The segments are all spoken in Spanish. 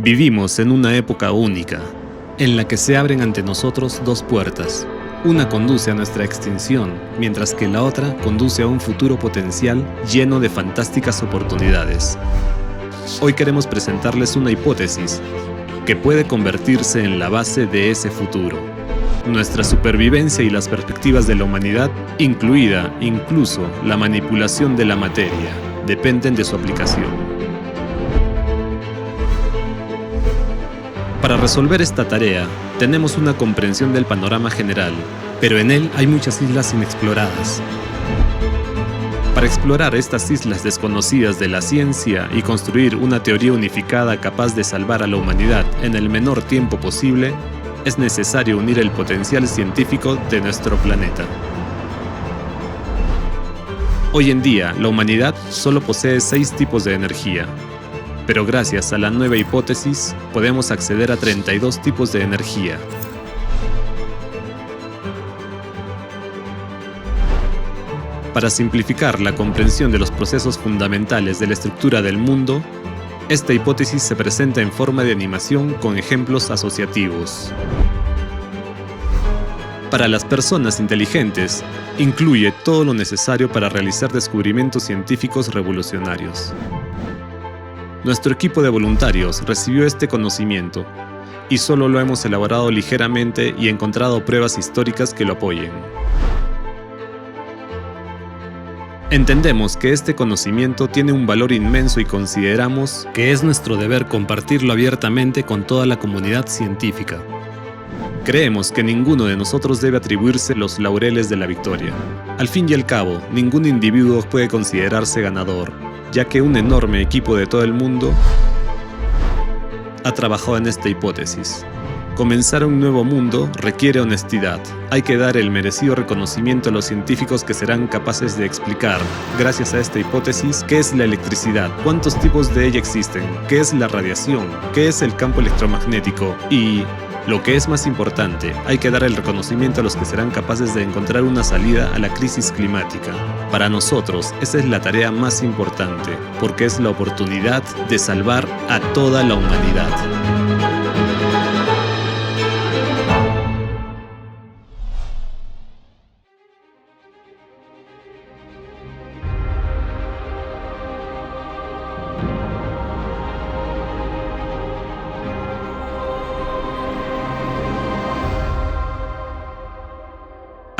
Vivimos en una época única, en la que se abren ante nosotros dos puertas. Una conduce a nuestra extinción, mientras que la otra conduce a un futuro potencial lleno de fantásticas oportunidades. Hoy queremos presentarles una hipótesis que puede convertirse en la base de ese futuro. Nuestra supervivencia y las perspectivas de la humanidad, incluida incluso la manipulación de la materia, dependen de su aplicación. Para resolver esta tarea, tenemos una comprensión del panorama general, pero en él hay muchas islas inexploradas. Para explorar estas islas desconocidas de la ciencia y construir una teoría unificada capaz de salvar a la humanidad en el menor tiempo posible, es necesario unir el potencial científico de nuestro planeta. Hoy en día, la humanidad solo posee 6 tipos de energía. Pero gracias a la nueva hipótesis, podemos acceder a 32 tipos de energía. Para simplificar la comprensión de los procesos fundamentales de la estructura del mundo, esta hipótesis se presenta en forma de animación con ejemplos asociativos. Para las personas inteligentes, incluye todo lo necesario para realizar descubrimientos científicos revolucionarios. Nuestro equipo de voluntarios recibió este conocimiento y solo lo hemos elaborado ligeramente y encontrado pruebas históricas que lo apoyen. Entendemos que este conocimiento tiene un valor inmenso y consideramos que es nuestro deber compartirlo abiertamente con toda la comunidad científica. Creemos que ninguno de nosotros debe atribuirse los laureles de la victoria. Al fin y al cabo, ningún individuo puede considerarse ganador, ya que un enorme equipo de todo el mundo ha trabajado en esta hipótesis. Comenzar un nuevo mundo requiere honestidad. Hay que dar el merecido reconocimiento a los científicos que serán capaces de explicar, gracias a esta hipótesis, qué es la electricidad, cuántos tipos de ella existen, qué es la radiación, qué es el campo electromagnético y, lo que es más importante, hay que dar el reconocimiento a los que serán capaces de encontrar una salida a la crisis climática. Para nosotros, esa es la tarea más importante, porque es la oportunidad de salvar a toda la humanidad.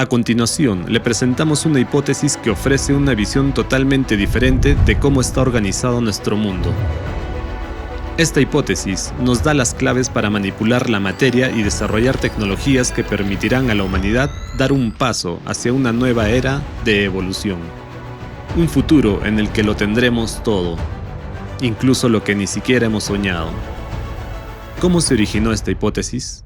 A continuación, le presentamos una hipótesis que ofrece una visión totalmente diferente de cómo está organizado nuestro mundo. Esta hipótesis nos da las claves para manipular la materia y desarrollar tecnologías que permitirán a la humanidad dar un paso hacia una nueva era de evolución. Un futuro en el que lo tendremos todo, incluso lo que ni siquiera hemos soñado. ¿Cómo se originó esta hipótesis?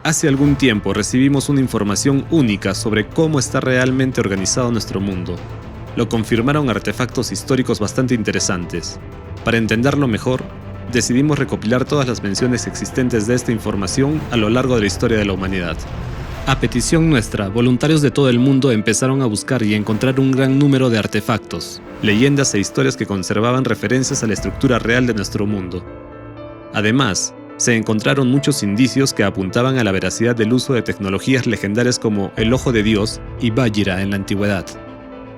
Hace algún tiempo recibimos una información única sobre cómo está realmente organizado nuestro mundo. Lo confirmaron artefactos históricos bastante interesantes. Para entenderlo mejor, decidimos recopilar todas las menciones existentes de esta información a lo largo de la historia de la humanidad. A petición nuestra, voluntarios de todo el mundo empezaron a buscar y encontrar un gran número de artefactos, leyendas e historias que conservaban referencias a la estructura real de nuestro mundo. Además, se encontraron muchos indicios que apuntaban a la veracidad del uso de tecnologías legendarias como el Ojo de Dios y Vajra en la antigüedad.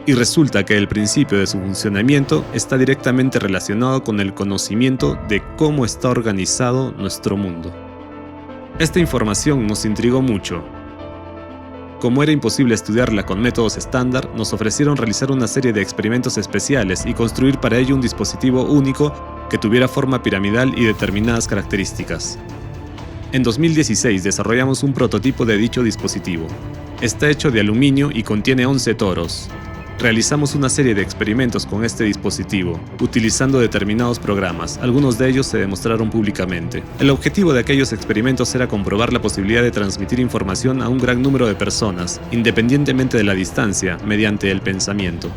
Y resulta que el principio de su funcionamiento está directamente relacionado con el conocimiento de cómo está organizado nuestro mundo. Esta información nos intrigó mucho. Como era imposible estudiarla con métodos estándar, nos ofrecieron realizar una serie de experimentos especiales y construir para ello un dispositivo único que tuviera forma piramidal y determinadas características. En 2016 desarrollamos un prototipo de dicho dispositivo. Está hecho de aluminio y contiene 11 toros. Realizamos una serie de experimentos con este dispositivo, utilizando determinados programas. Algunos de ellos se demostraron públicamente. El objetivo de aquellos experimentos era comprobar la posibilidad de transmitir información a un gran número de personas, independientemente de la distancia, mediante el pensamiento.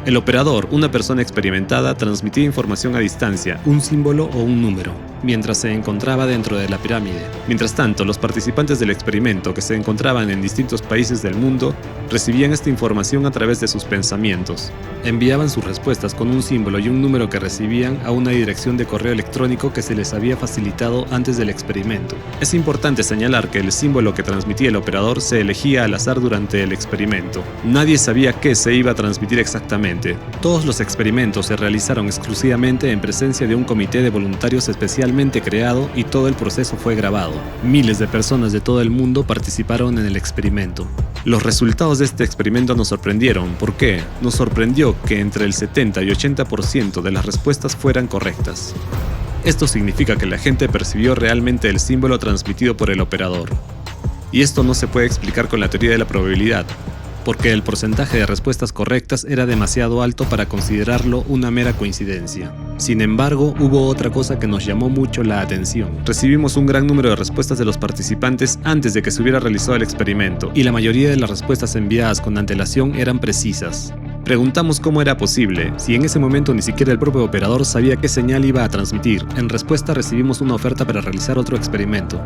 El operador, una persona experimentada, transmitía información a distancia, un símbolo o un número. mientras se encontraba dentro de la pirámide. Mientras tanto, los participantes del experimento, que se encontraban en distintos países del mundo, recibían esta información a través de sus pensamientos. Enviaban sus respuestas con un símbolo y un número que recibían a una dirección de correo electrónico que se les había facilitado antes del experimento. Es importante señalar que el símbolo que transmitía el operador se elegía al azar durante el experimento. Nadie sabía qué se iba a transmitir exactamente. Todos los experimentos se realizaron exclusivamente en presencia de un comité de voluntarios especialmente creado y todo el proceso fue grabado. Miles de personas de todo el mundo participaron en el experimento. Los resultados de este experimento nos sorprendieron. ¿Por qué? Nos sorprendió que entre el 70 y 80% de las respuestas fueran correctas. Esto significa que la gente percibió realmente el símbolo transmitido por el operador. Y esto no se puede explicar con la teoría de la probabilidad, porque el porcentaje de respuestas correctas era demasiado alto para considerarlo una mera coincidencia. Sin embargo, hubo otra cosa que nos llamó mucho la atención. Recibimos un gran número de respuestas de los participantes antes de que se hubiera realizado el experimento, y la mayoría de las respuestas enviadas con antelación eran precisas. Preguntamos cómo era posible, si en ese momento ni siquiera el propio operador sabía qué señal iba a transmitir. En respuesta recibimos una oferta para realizar otro experimento.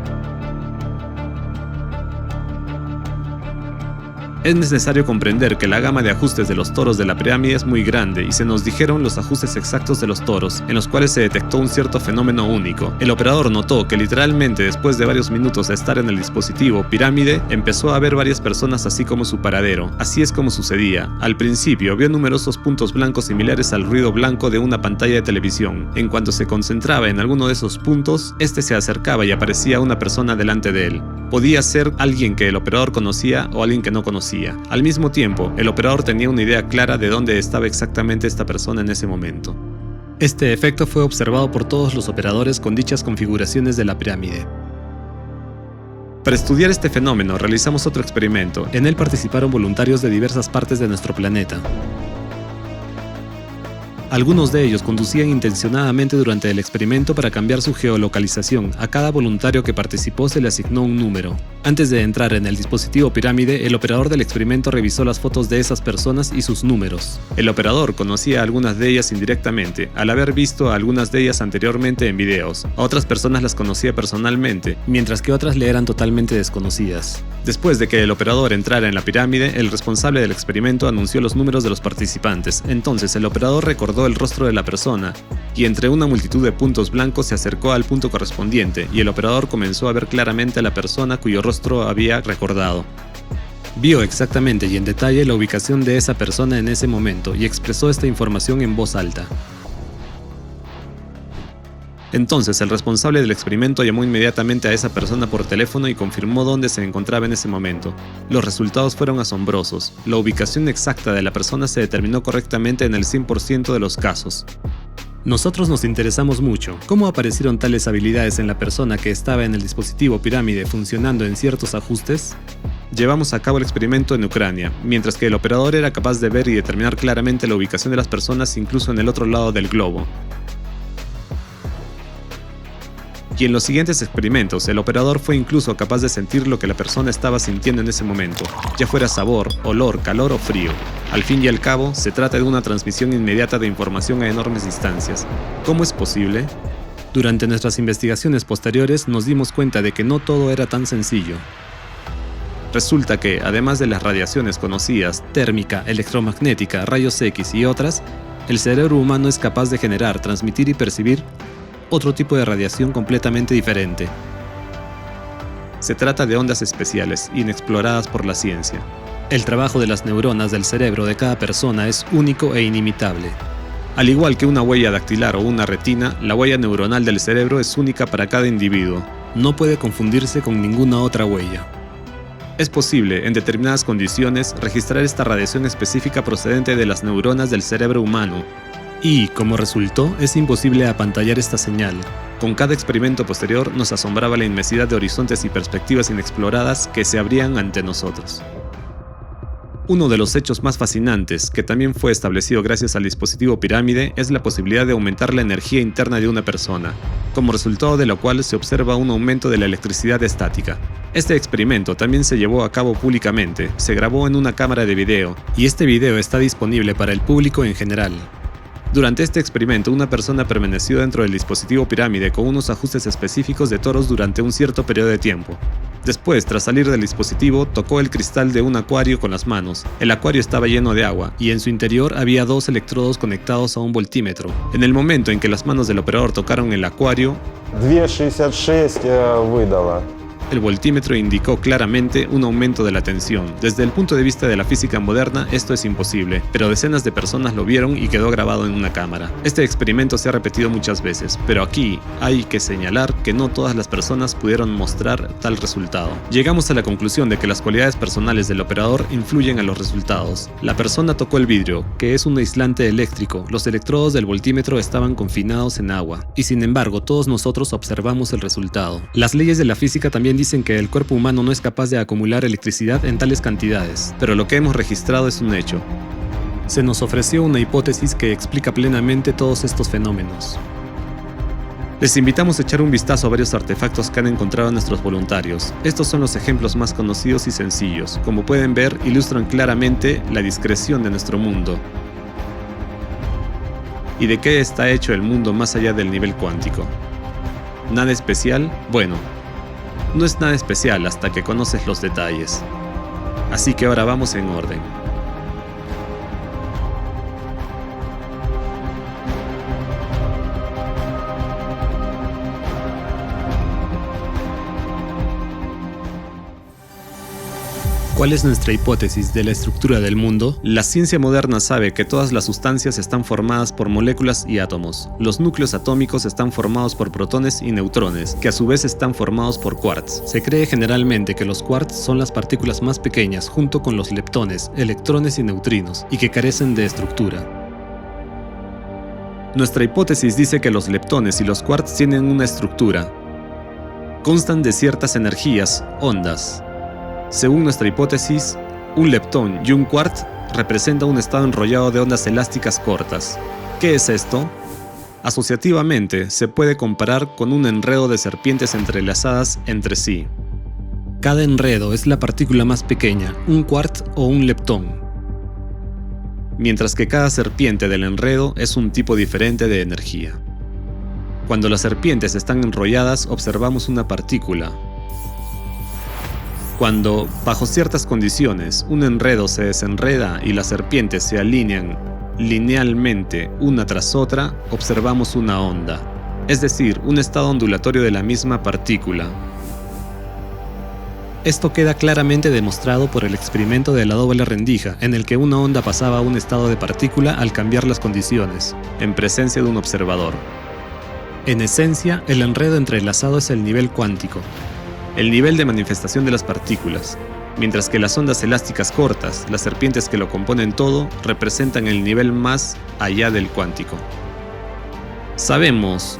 Es necesario comprender que la gama de ajustes de los toros de la pirámide es muy grande y se nos dijeron los ajustes exactos de los toros, en los cuales se detectó un cierto fenómeno único. El operador notó que literalmente después de varios minutos de estar en el dispositivo pirámide, empezó a ver varias personas así como su paradero. Así es como sucedía. Al principio vio numerosos puntos blancos similares al ruido blanco de una pantalla de televisión. En cuanto se concentraba en alguno de esos puntos, este se acercaba y aparecía una persona delante de él. Podía ser alguien que el operador conocía o alguien que no conocía. Al mismo tiempo, el operador tenía una idea clara de dónde estaba exactamente esta persona en ese momento. Este efecto fue observado por todos los operadores con dichas configuraciones de la pirámide. Para estudiar este fenómeno, realizamos otro experimento. En él participaron voluntarios de diversas partes de nuestro planeta. Algunos de ellos conducían intencionadamente durante el experimento para cambiar su geolocalización. A cada voluntario que participó se le asignó un número. Antes de entrar en el dispositivo pirámide, el operador del experimento revisó las fotos de esas personas y sus números. El operador conocía a algunas de ellas indirectamente, al haber visto a algunas de ellas anteriormente en videos. A otras personas las conocía personalmente, mientras que otras le eran totalmente desconocidas. Después de que el operador entrara en la pirámide, el responsable del experimento anunció los números de los participantes. Entonces el operador recordó el rostro de la persona, y entre una multitud de puntos blancos se acercó al punto correspondiente, y el operador comenzó a ver claramente a la persona cuyo rostro había recordado. Vio exactamente y en detalle la ubicación de esa persona en ese momento, y expresó esta información en voz alta. Entonces el responsable del experimento llamó inmediatamente a esa persona por teléfono y confirmó dónde se encontraba en ese momento. Los resultados fueron asombrosos. La ubicación exacta de la persona se determinó correctamente en el 100% de los casos. Nosotros nos interesamos mucho. ¿Cómo aparecieron tales habilidades en la persona que estaba en el dispositivo pirámide funcionando en ciertos ajustes? Llevamos a cabo el experimento en Ucrania, mientras que el operador era capaz de ver y determinar claramente la ubicación de las personas incluso en el otro lado del globo. Y en los siguientes experimentos, el operador fue incluso capaz de sentir lo que la persona estaba sintiendo en ese momento, ya fuera sabor, olor, calor o frío. Al fin y al cabo, se trata de una transmisión inmediata de información a enormes distancias. ¿Cómo es posible? Durante nuestras investigaciones posteriores nos dimos cuenta de que no todo era tan sencillo. Resulta que, además de las radiaciones conocidas, térmica, electromagnética, rayos X y otras, el cerebro humano es capaz de generar, transmitir y percibir otro tipo de radiación completamente diferente. Se trata de ondas especiales, inexploradas por la ciencia. El trabajo de las neuronas del cerebro de cada persona es único e inimitable. Al igual que una huella dactilar o una retina, la huella neuronal del cerebro es única para cada individuo. No puede confundirse con ninguna otra huella. Es posible, en determinadas condiciones, registrar esta radiación específica procedente de las neuronas del cerebro humano. Y, como resultó, es imposible apantallar esta señal. Con cada experimento posterior nos asombraba la inmensidad de horizontes y perspectivas inexploradas que se abrían ante nosotros. Uno de los hechos más fascinantes, que también fue establecido gracias al dispositivo pirámide, es la posibilidad de aumentar la energía interna de una persona, como resultado de lo cual se observa un aumento de la electricidad estática. Este experimento también se llevó a cabo públicamente, se grabó en una cámara de video, y este video está disponible para el público en general. Durante este experimento, una persona permaneció dentro del dispositivo pirámide con unos ajustes específicos de toros durante un cierto periodo de tiempo. Después, tras salir del dispositivo, tocó el cristal de un acuario con las manos. El acuario estaba lleno de agua, y en su interior había 2 electrodos conectados a un voltímetro. En el momento en que las manos del operador tocaron el acuario, 2,66 выдала. el voltímetro indicó claramente un aumento de la tensión. Desde el punto de vista de la física moderna, esto es imposible, pero decenas de personas lo vieron y quedó grabado en una cámara. Este experimento se ha repetido muchas veces, pero aquí hay que señalar que no todas las personas pudieron mostrar tal resultado. Llegamos a la conclusión de que las cualidades personales del operador influyen a los resultados. La persona tocó el vidrio, que es un aislante eléctrico. Los electrodos del voltímetro estaban confinados en agua, y sin embargo todos nosotros observamos el resultado. Las leyes de la física también dicen que el cuerpo humano no es capaz de acumular electricidad en tales cantidades, pero lo que hemos registrado es un hecho. Se nos ofreció una hipótesis que explica plenamente todos estos fenómenos. Les invitamos a echar un vistazo a varios artefactos que han encontrado nuestros voluntarios. Estos son los ejemplos más conocidos y sencillos. Como pueden ver, ilustran claramente la discreción de nuestro mundo. ¿Y de qué está hecho el mundo más allá del nivel cuántico? ¿Nada especial? Bueno, no es nada especial hasta que conoces los detalles. Así que ahora vamos en orden. ¿Cuál es nuestra hipótesis de la estructura del mundo? La ciencia moderna sabe que todas las sustancias están formadas por moléculas y átomos. Los núcleos atómicos están formados por protones y neutrones, que a su vez están formados por quarks. Se cree generalmente que los quarks son las partículas más pequeñas junto con los leptones, electrones y neutrinos, y que carecen de estructura. Nuestra hipótesis dice que los leptones y los quarks tienen una estructura. Constan de ciertas energías, ondas. Según nuestra hipótesis, un leptón y un quark representan un estado enrollado de ondas elásticas cortas. ¿Qué es esto? Asociativamente, se puede comparar con un enredo de serpientes entrelazadas entre sí. Cada enredo es la partícula más pequeña, un quark o un leptón, mientras que cada serpiente del enredo es un tipo diferente de energía. Cuando las serpientes están enrolladas, observamos una partícula. Cuando, bajo ciertas condiciones, un enredo se desenreda y las serpientes se alinean linealmente una tras otra, observamos una onda, es decir, un estado ondulatorio de la misma partícula. Esto queda claramente demostrado por el experimento de la doble rendija, en el que una onda pasaba a un estado de partícula al cambiar las condiciones, en presencia de un observador. En esencia, el enredo entrelazado es el nivel cuántico, el nivel de manifestación de las partículas, mientras que las ondas elásticas cortas, las serpientes que lo componen todo, representan el nivel más allá del cuántico. Sabemos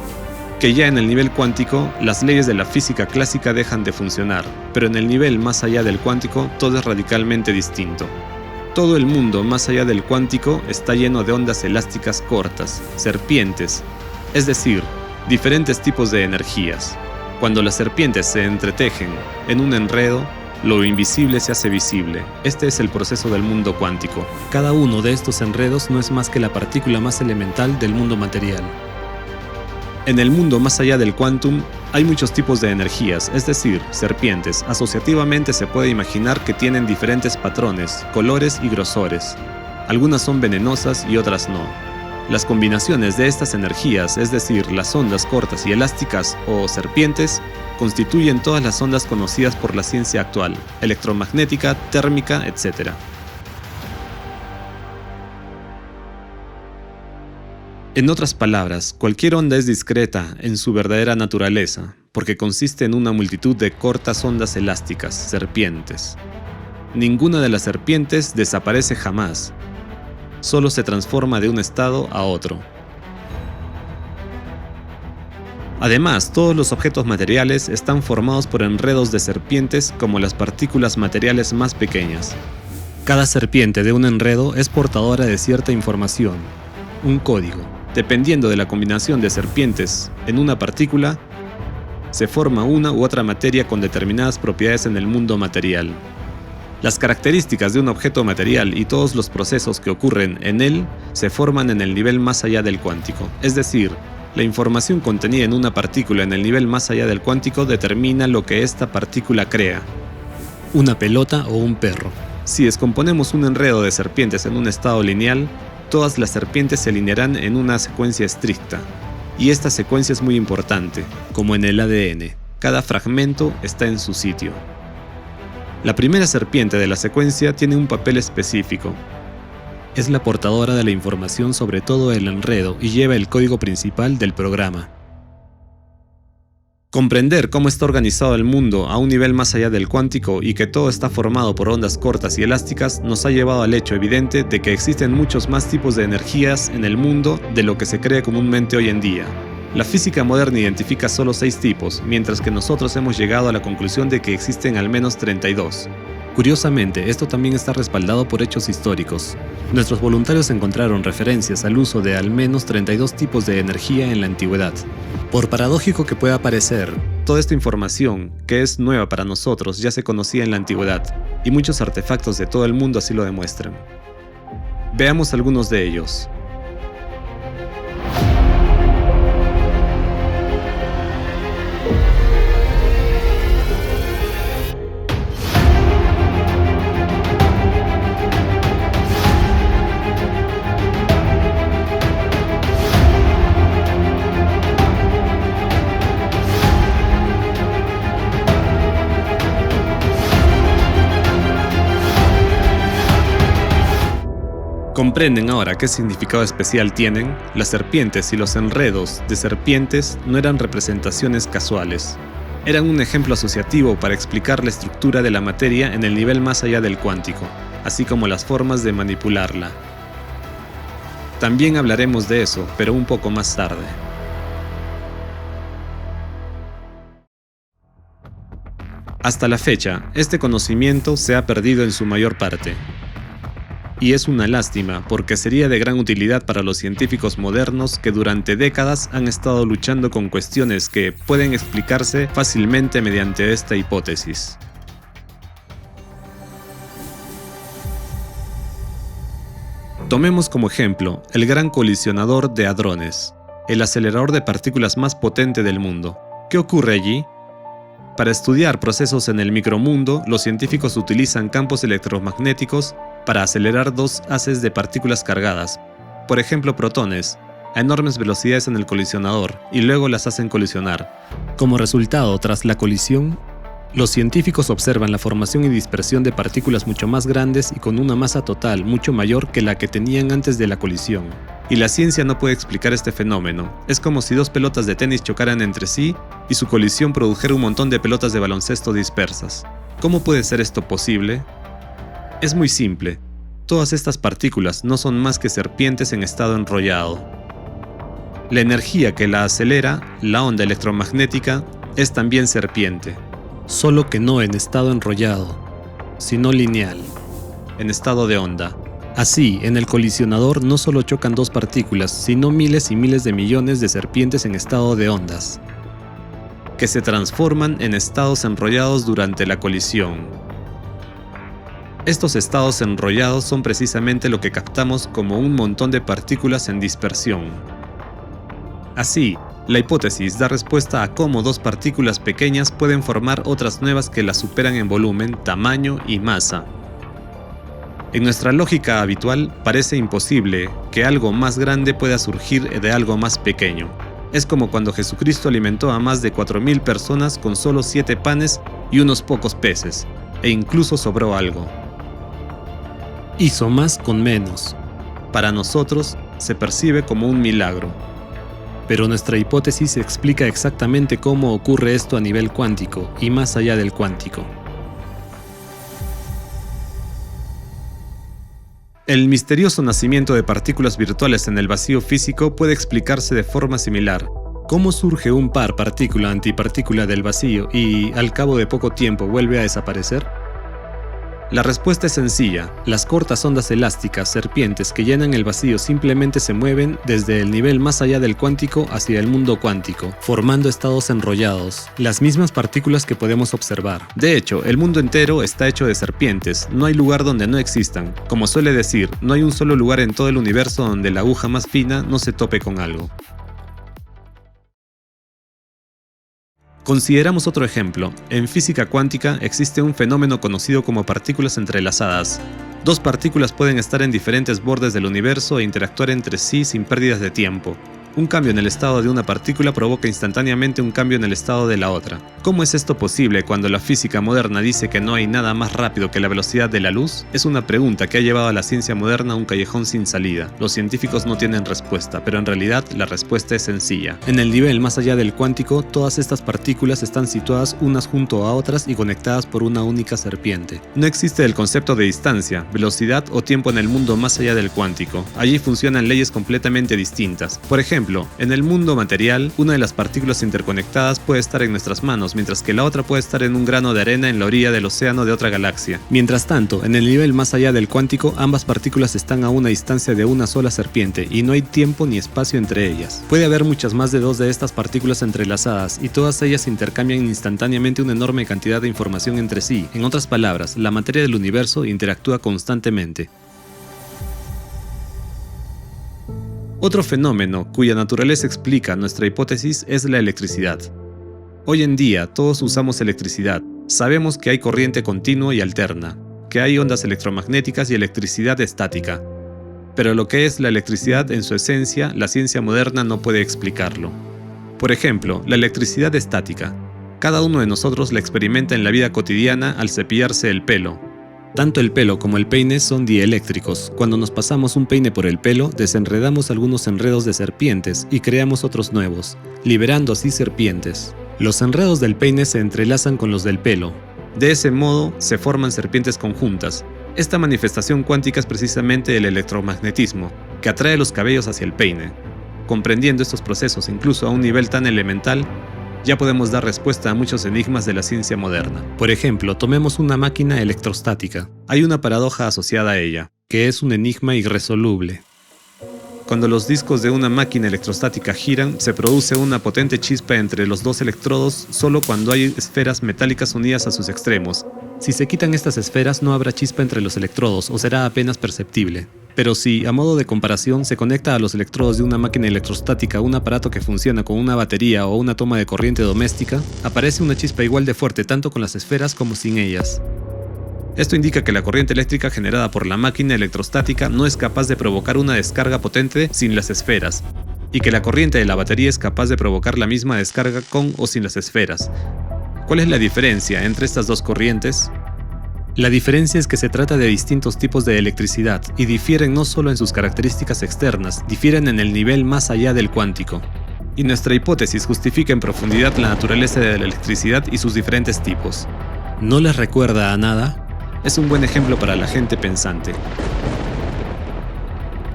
que ya en el nivel cuántico, las leyes de la física clásica dejan de funcionar, pero en el nivel más allá del cuántico, todo es radicalmente distinto. Todo el mundo más allá del cuántico está lleno de ondas elásticas cortas, serpientes, es decir, diferentes tipos de energías. Cuando las serpientes se entretejen en un enredo, lo invisible se hace visible. Este es el proceso del mundo cuántico. Cada uno de estos enredos no es más que la partícula más elemental del mundo material. En el mundo más allá del quantum, hay muchos tipos de energías, es decir, serpientes. Asociativamente se puede imaginar que tienen diferentes patrones, colores y grosores. Algunas son venenosas y otras no. Las combinaciones de estas energías, es decir, las ondas cortas y elásticas o serpientes, constituyen todas las ondas conocidas por la ciencia actual, electromagnética, térmica, etc. En otras palabras, cualquier onda es discreta en su verdadera naturaleza, porque consiste en una multitud de cortas ondas elásticas, serpientes. Ninguna de las serpientes desaparece jamás. Solo se transforma de un estado a otro. Además, todos los objetos materiales están formados por enredos de serpientes como las partículas materiales más pequeñas. Cada serpiente de un enredo es portadora de cierta información, un código. Dependiendo de la combinación de serpientes en una partícula, se forma una u otra materia con determinadas propiedades en el mundo material. Las características de un objeto material y todos los procesos que ocurren en él se forman en el nivel más allá del cuántico. Es decir, la información contenida en una partícula en el nivel más allá del cuántico determina lo que esta partícula crea. Una pelota o un perro. Si descomponemos un enredo de serpientes en un estado lineal, todas las serpientes se alinearán en una secuencia estricta. Y esta secuencia es muy importante, como en el ADN. Cada fragmento está en su sitio. La primera serpiente de la secuencia tiene un papel específico. Es la portadora de la información sobre todo el enredo y lleva el código principal del programa. Comprender cómo está organizado el mundo a un nivel más allá del cuántico y que todo está formado por ondas cortas y elásticas nos ha llevado al hecho evidente de que existen muchos más tipos de energías en el mundo de lo que se cree comúnmente hoy en día. La física moderna identifica solo 6 tipos, mientras que nosotros hemos llegado a la conclusión de que existen al menos 32. Curiosamente, esto también está respaldado por hechos históricos. Nuestros voluntarios encontraron referencias al uso de al menos 32 tipos de energía en la antigüedad. Por paradójico que pueda parecer, toda esta información, que es nueva para nosotros, ya se conocía en la antigüedad, y muchos artefactos de todo el mundo así lo demuestran. Veamos algunos de ellos. ¿Comprenden ahora qué significado especial tienen? Las serpientes y los enredos de serpientes no eran representaciones casuales. Eran un ejemplo asociativo para explicar la estructura de la materia en el nivel más allá del cuántico, así como las formas de manipularla. También hablaremos de eso, pero un poco más tarde. Hasta la fecha, este conocimiento se ha perdido en su mayor parte. Y es una lástima, porque sería de gran utilidad para los científicos modernos que durante décadas han estado luchando con cuestiones que pueden explicarse fácilmente mediante esta hipótesis. Tomemos como ejemplo el Gran Colisionador de Hadrones, el acelerador de partículas más potente del mundo. ¿Qué ocurre allí? Para estudiar procesos en el micromundo, los científicos utilizan campos electromagnéticos para acelerar 2 haces de partículas cargadas, por ejemplo protones, a enormes velocidades en el colisionador y luego las hacen colisionar. Como resultado, tras la colisión, los científicos observan la formación y dispersión de partículas mucho más grandes y con una masa total mucho mayor que la que tenían antes de la colisión. Y la ciencia no puede explicar este fenómeno. Es como si 2 pelotas de tenis chocaran entre sí y su colisión produjera un montón de pelotas de baloncesto dispersas. ¿Cómo puede ser esto posible? Es muy simple. Todas estas partículas no son más que serpientes en estado enrollado. La energía que la acelera, la onda electromagnética, es también serpiente. Solo que no en estado enrollado, sino lineal, en estado de onda. Así, en el colisionador no solo chocan 2 partículas, sino miles y miles de millones de serpientes en estado de ondas, que se transforman en estados enrollados durante la colisión. Estos estados enrollados son precisamente lo que captamos como un montón de partículas en dispersión. Así, la hipótesis da respuesta a cómo 2 partículas pequeñas pueden formar otras nuevas que las superan en volumen, tamaño y masa. En nuestra lógica habitual parece imposible que algo más grande pueda surgir de algo más pequeño. Es como cuando Jesucristo alimentó a más de 4.000 personas con solo 7 panes y unos pocos peces, e incluso sobró algo. Hizo más con menos. Para nosotros se percibe como un milagro. Pero nuestra hipótesis explica exactamente cómo ocurre esto a nivel cuántico y más allá del cuántico. El misterioso nacimiento de partículas virtuales en el vacío físico puede explicarse de forma similar. ¿Cómo surge un par partícula-antipartícula del vacío y, al cabo de poco tiempo, vuelve a desaparecer? La respuesta es sencilla. Las cortas ondas elásticas, serpientes que llenan el vacío simplemente se mueven desde el nivel más allá del cuántico hacia el mundo cuántico, formando estados enrollados, las mismas partículas que podemos observar. De hecho, el mundo entero está hecho de serpientes, no hay lugar donde no existan. Como suele decir, no hay un solo lugar en todo el universo donde la aguja más fina no se tope con algo. Consideramos otro ejemplo. En física cuántica existe un fenómeno conocido como partículas entrelazadas. Dos partículas pueden estar en diferentes bordes del universo e interactuar entre sí sin pérdidas de tiempo. Un cambio en el estado de una partícula provoca instantáneamente un cambio en el estado de la otra. ¿Cómo es esto posible cuando la física moderna dice que no hay nada más rápido que la velocidad de la luz? Es una pregunta que ha llevado a la ciencia moderna a un callejón sin salida. Los científicos no tienen respuesta, pero en realidad la respuesta es sencilla. En el nivel más allá del cuántico, todas estas partículas están situadas unas junto a otras y conectadas por una única serpiente. No existe el concepto de distancia, velocidad o tiempo en el mundo más allá del cuántico. Allí funcionan leyes completamente distintas. Por ejemplo, en el mundo material, una de las partículas interconectadas puede estar en nuestras manos, mientras que la otra puede estar en un grano de arena en la orilla del océano de otra galaxia. Mientras tanto, en el nivel más allá del cuántico, ambas partículas están a una distancia de una sola serpiente y no hay tiempo ni espacio entre ellas. Puede haber muchas más de dos de estas partículas entrelazadas y todas ellas intercambian instantáneamente una enorme cantidad de información entre sí. En otras palabras, la materia del universo interactúa constantemente. Otro fenómeno cuya naturaleza explica nuestra hipótesis es la electricidad. Hoy en día todos usamos electricidad. Sabemos que hay corriente continua y alterna, que hay ondas electromagnéticas y electricidad estática. Pero lo que es la electricidad en su esencia, la ciencia moderna no puede explicarlo. Por ejemplo, la electricidad estática. Cada uno de nosotros la experimenta en la vida cotidiana al cepillarse el pelo. Tanto el pelo como el peine son dieléctricos. Cuando nos pasamos un peine por el pelo, desenredamos algunos enredos de serpientes y creamos otros nuevos, liberando así serpientes. Los enredos del peine se entrelazan con los del pelo. De ese modo, se forman serpientes conjuntas. Esta manifestación cuántica es precisamente el electromagnetismo, que atrae los cabellos hacia el peine. Comprendiendo estos procesos incluso a un nivel tan elemental, ya podemos dar respuesta a muchos enigmas de la ciencia moderna. Por ejemplo, tomemos una máquina electrostática. Hay una paradoja asociada a ella, que es un enigma irresoluble. Cuando los discos de una máquina electrostática giran, se produce una potente chispa entre los dos electrodos solo cuando hay esferas metálicas unidas a sus extremos. Si se quitan estas esferas, no habrá chispa entre los electrodos o será apenas perceptible. Pero si, a modo de comparación, se conecta a los electrodos de una máquina electrostática a un aparato que funciona con una batería o una toma de corriente doméstica, aparece una chispa igual de fuerte tanto con las esferas como sin ellas. Esto indica que la corriente eléctrica generada por la máquina electrostática no es capaz de provocar una descarga potente sin las esferas, y que la corriente de la batería es capaz de provocar la misma descarga con o sin las esferas. ¿Cuál es la diferencia entre estas dos corrientes? La diferencia es que se trata de distintos tipos de electricidad y difieren no solo en sus características externas, difieren en el nivel más allá del cuántico. Y nuestra hipótesis justifica en profundidad la naturaleza de la electricidad y sus diferentes tipos. ¿No les recuerda a nada? Es un buen ejemplo para la gente pensante.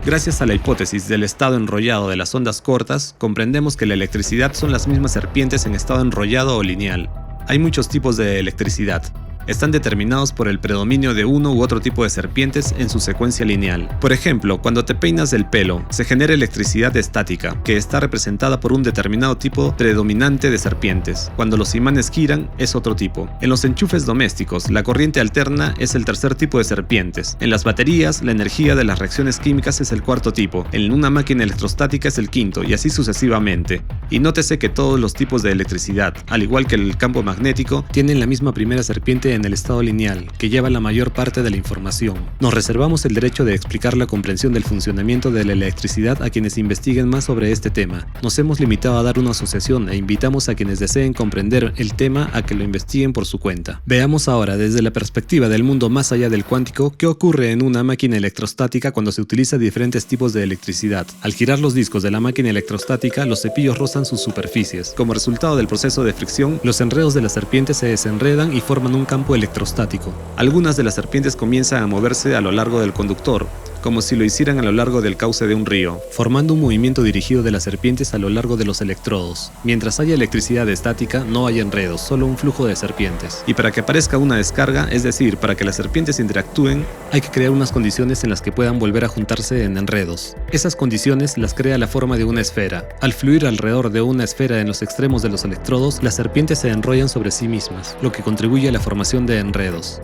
Gracias a la hipótesis del estado enrollado de las ondas cortas, comprendemos que la electricidad son las mismas serpientes en estado enrollado o lineal. Hay muchos tipos de electricidad. Están determinados por el predominio de uno u otro tipo de serpientes en su secuencia lineal. Por ejemplo, cuando te peinas el pelo, se genera electricidad estática, que está representada por un determinado tipo predominante de serpientes. Cuando los imanes giran, es otro tipo. En los enchufes domésticos, la corriente alterna es el tercer tipo de serpientes. En las baterías, la energía de las reacciones químicas es el cuarto tipo. En una máquina electrostática es el quinto, y así sucesivamente. Y nótese que todos los tipos de electricidad, al igual que el campo magnético, tienen la misma primera serpiente en el estado lineal, que lleva la mayor parte de la información. Nos reservamos el derecho de explicar la comprensión del funcionamiento de la electricidad a quienes investiguen más sobre este tema. Nos hemos limitado a dar una asociación e invitamos a quienes deseen comprender el tema a que lo investiguen por su cuenta. Veamos ahora, desde la perspectiva del mundo más allá del cuántico, qué ocurre en una máquina electrostática cuando se utiliza diferentes tipos de electricidad. Al girar los discos de la máquina electrostática, los cepillos rozan sus superficies. Como resultado del proceso de fricción, los enredos de las serpientes se desenredan y forman un campo electrostático. Algunas de las serpientes comienzan a moverse a lo largo del conductor, como si lo hicieran a lo largo del cauce de un río, formando un movimiento dirigido de las serpientes a lo largo de los electrodos. Mientras haya electricidad estática, no hay enredos, solo un flujo de serpientes. Y para que aparezca una descarga, es decir, para que las serpientes interactúen, hay que crear unas condiciones en las que puedan volver a juntarse en enredos. Esas condiciones las crea la forma de una esfera. Al fluir alrededor de una esfera en los extremos de los electrodos, las serpientes se enrollan sobre sí mismas, lo que contribuye a la formación de enredos.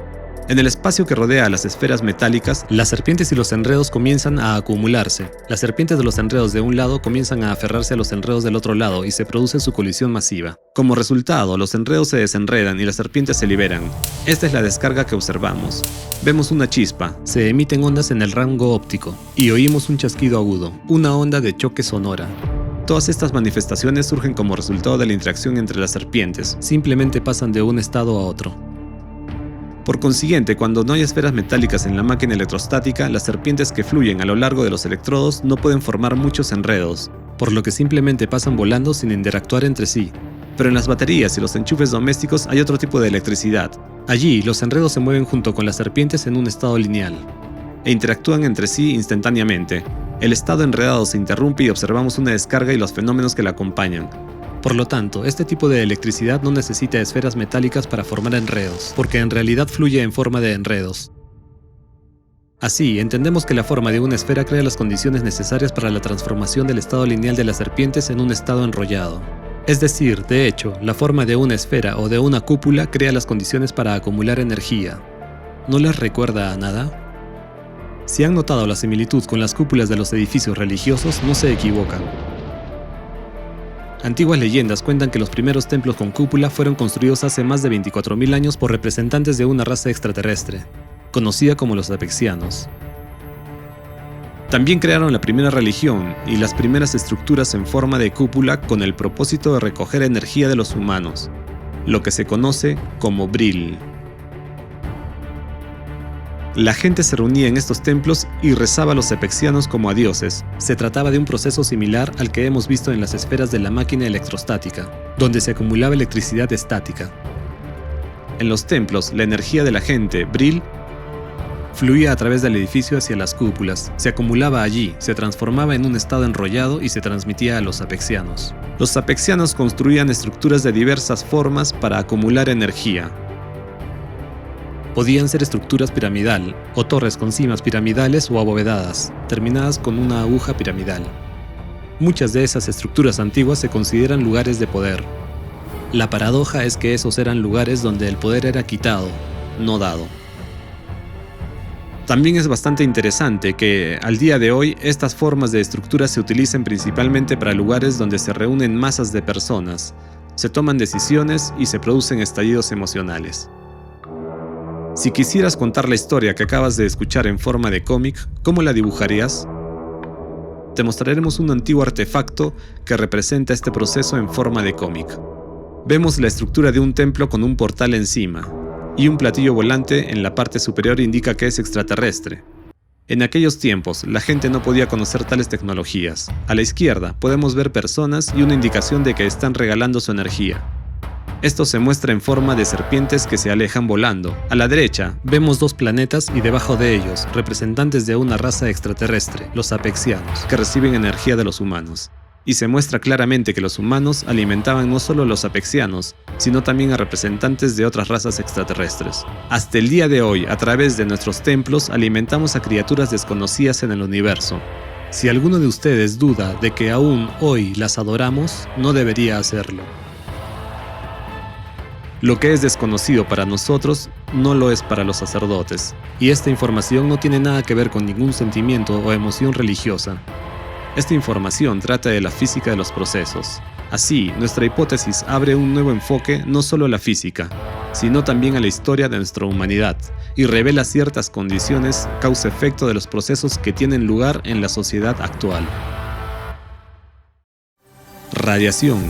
En el espacio que rodea a las esferas metálicas, las serpientes y los enredos comienzan a acumularse. Las serpientes de los enredos de un lado comienzan a aferrarse a los enredos del otro lado y se produce su colisión masiva. Como resultado, los enredos se desenredan y las serpientes se liberan. Esta es la descarga que observamos. Vemos una chispa, se emiten ondas en el rango óptico y oímos un chasquido agudo, una onda de choque sonora. Todas estas manifestaciones surgen como resultado de la interacción entre las serpientes, simplemente pasan de un estado a otro. Por consiguiente, cuando no hay esferas metálicas en la máquina electrostática, las serpientes que fluyen a lo largo de los electrodos no pueden formar muchos enredos, por lo que simplemente pasan volando sin interactuar entre sí. Pero en las baterías y los enchufes domésticos hay otro tipo de electricidad. Allí, los enredos se mueven junto con las serpientes en un estado lineal, e interactúan entre sí instantáneamente. El estado enredado se interrumpe y observamos una descarga y los fenómenos que la acompañan. Por lo tanto, este tipo de electricidad no necesita esferas metálicas para formar enredos, porque en realidad fluye en forma de enredos. Así, entendemos que la forma de una esfera crea las condiciones necesarias para la transformación del estado lineal de las serpientes en un estado enrollado. Es decir, de hecho, la forma de una esfera o de una cúpula crea las condiciones para acumular energía. ¿No les recuerda a nada? Si han notado la similitud con las cúpulas de los edificios religiosos, no se equivocan. Antiguas leyendas cuentan que los primeros templos con cúpula fueron construidos hace más de 24.000 años por representantes de una raza extraterrestre, conocida como los apexianos. También crearon la primera religión y las primeras estructuras en forma de cúpula con el propósito de recoger energía de los humanos, lo que se conoce como Bril. La gente se reunía en estos templos y rezaba a los apexianos como a dioses. Se trataba de un proceso similar al que hemos visto en las esferas de la máquina electrostática, donde se acumulaba electricidad estática. En los templos, la energía de la gente, Bril, fluía a través del edificio hacia las cúpulas, se acumulaba allí, se transformaba en un estado enrollado y se transmitía a los apexianos. Los apexianos construían estructuras de diversas formas para acumular energía. Podían ser estructuras piramidal, o torres con cimas piramidales o abovedadas, terminadas con una aguja piramidal. Muchas de esas estructuras antiguas se consideran lugares de poder. La paradoja es que esos eran lugares donde el poder era quitado, no dado. También es bastante interesante que, al día de hoy, estas formas de estructuras se utilicen principalmente para lugares donde se reúnen masas de personas, se toman decisiones y se producen estallidos emocionales. Si quisieras contar la historia que acabas de escuchar en forma de cómic, ¿cómo la dibujarías? Te mostraremos un antiguo artefacto que representa este proceso en forma de cómic. Vemos la estructura de un templo con un portal encima, y un platillo volante en la parte superior indica que es extraterrestre. En aquellos tiempos, la gente no podía conocer tales tecnologías. A la izquierda podemos ver personas y una indicación de que están regalando su energía. Esto se muestra en forma de serpientes que se alejan volando. A la derecha, vemos dos planetas y debajo de ellos, representantes de una raza extraterrestre, los apexianos, que reciben energía de los humanos. Y se muestra claramente que los humanos alimentaban no solo a los apexianos, sino también a representantes de otras razas extraterrestres. Hasta el día de hoy, a través de nuestros templos, alimentamos a criaturas desconocidas en el universo. Si alguno de ustedes duda de que aún hoy las adoramos, no debería hacerlo. Lo que es desconocido para nosotros no lo es para los sacerdotes, y esta información no tiene nada que ver con ningún sentimiento o emoción religiosa. Esta información trata de la física de los procesos. Así, nuestra hipótesis abre un nuevo enfoque no solo a la física, sino también a la historia de nuestra humanidad, y revela ciertas condiciones causa-efecto de los procesos que tienen lugar en la sociedad actual. Radiación.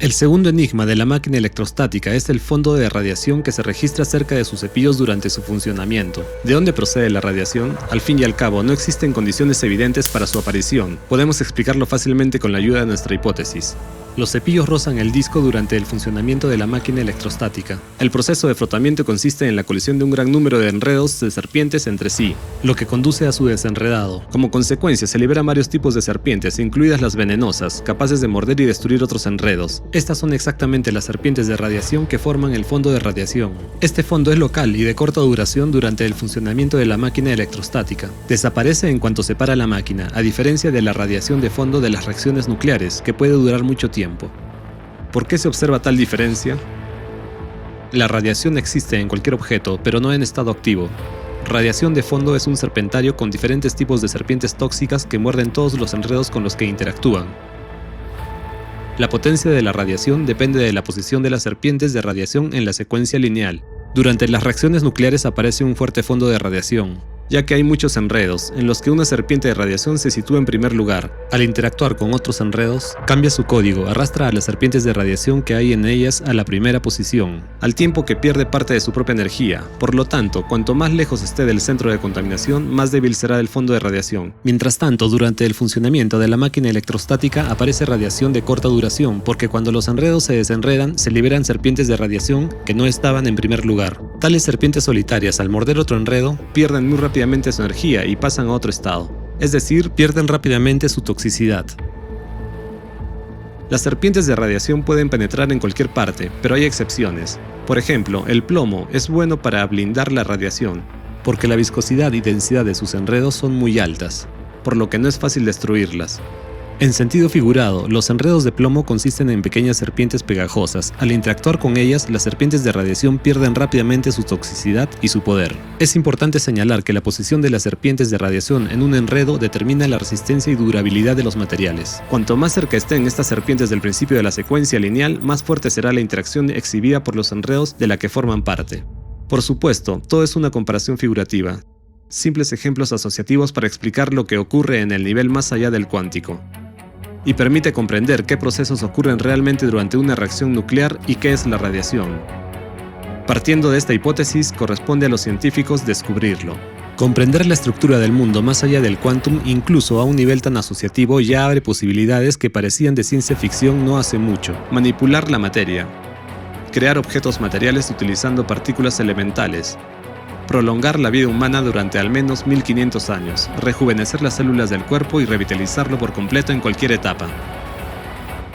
El segundo enigma de la máquina electrostática es el fondo de radiación que se registra cerca de sus cepillos durante su funcionamiento. ¿De dónde procede la radiación? Al fin y al cabo, no existen condiciones evidentes para su aparición. Podemos explicarlo fácilmente con la ayuda de nuestra hipótesis. Los cepillos rozan el disco durante el funcionamiento de la máquina electrostática. El proceso de frotamiento consiste en la colisión de un gran número de enredos de serpientes entre sí, lo que conduce a su desenredado. Como consecuencia, se liberan varios tipos de serpientes, incluidas las venenosas, capaces de morder y destruir otros enredos. Estas son exactamente las serpientes de radiación que forman el fondo de radiación. Este fondo es local y de corta duración durante el funcionamiento de la máquina electrostática. Desaparece en cuanto se para la máquina, a diferencia de la radiación de fondo de las reacciones nucleares, que puede durar mucho tiempo. ¿Por qué se observa tal diferencia? La radiación existe en cualquier objeto, pero no en estado activo. Radiación de fondo es un serpentario con diferentes tipos de serpientes tóxicas que muerden todos los enredos con los que interactúan. La potencia de la radiación depende de la posición de las serpientes de radiación en la secuencia lineal. Durante las reacciones nucleares aparece un fuerte fondo de radiación, ya que hay muchos enredos, en los que una serpiente de radiación se sitúa en primer lugar. Al interactuar con otros enredos, cambia su código, arrastra a las serpientes de radiación que hay en ellas a la primera posición, al tiempo que pierde parte de su propia energía. Por lo tanto, cuanto más lejos esté del centro de contaminación, más débil será el fondo de radiación. Mientras tanto, durante el funcionamiento de la máquina electrostática aparece radiación de corta duración, porque cuando los enredos se desenredan, se liberan serpientes de radiación que no estaban en primer lugar. Tales serpientes solitarias, al morder otro enredo, pierden muy rápidamente su energía y pasan a otro estado, es decir, pierden rápidamente su toxicidad. Las serpientes de radiación pueden penetrar en cualquier parte, pero hay excepciones. Por ejemplo, el plomo es bueno para blindar la radiación, porque la viscosidad y densidad de sus enredos son muy altas, por lo que no es fácil destruirlas. En sentido figurado, los enredos de plomo consisten en pequeñas serpientes pegajosas. Al interactuar con ellas, las serpientes de radiación pierden rápidamente su toxicidad y su poder. Es importante señalar que la posición de las serpientes de radiación en un enredo determina la resistencia y durabilidad de los materiales. Cuanto más cerca estén estas serpientes del principio de la secuencia lineal, más fuerte será la interacción exhibida por los enredos de la que forman parte. Por supuesto, todo es una comparación figurativa. Simples ejemplos asociativos para explicar lo que ocurre en el nivel más allá del cuántico. Y permite comprender qué procesos ocurren realmente durante una reacción nuclear y qué es la radiación. Partiendo de esta hipótesis, corresponde a los científicos descubrirlo. Comprender la estructura del mundo más allá del quantum, incluso a un nivel tan asociativo, ya abre posibilidades que parecían de ciencia ficción no hace mucho. Manipular la materia. Crear objetos materiales utilizando partículas elementales. Prolongar la vida humana durante al menos 1500 años, rejuvenecer las células del cuerpo y revitalizarlo por completo en cualquier etapa.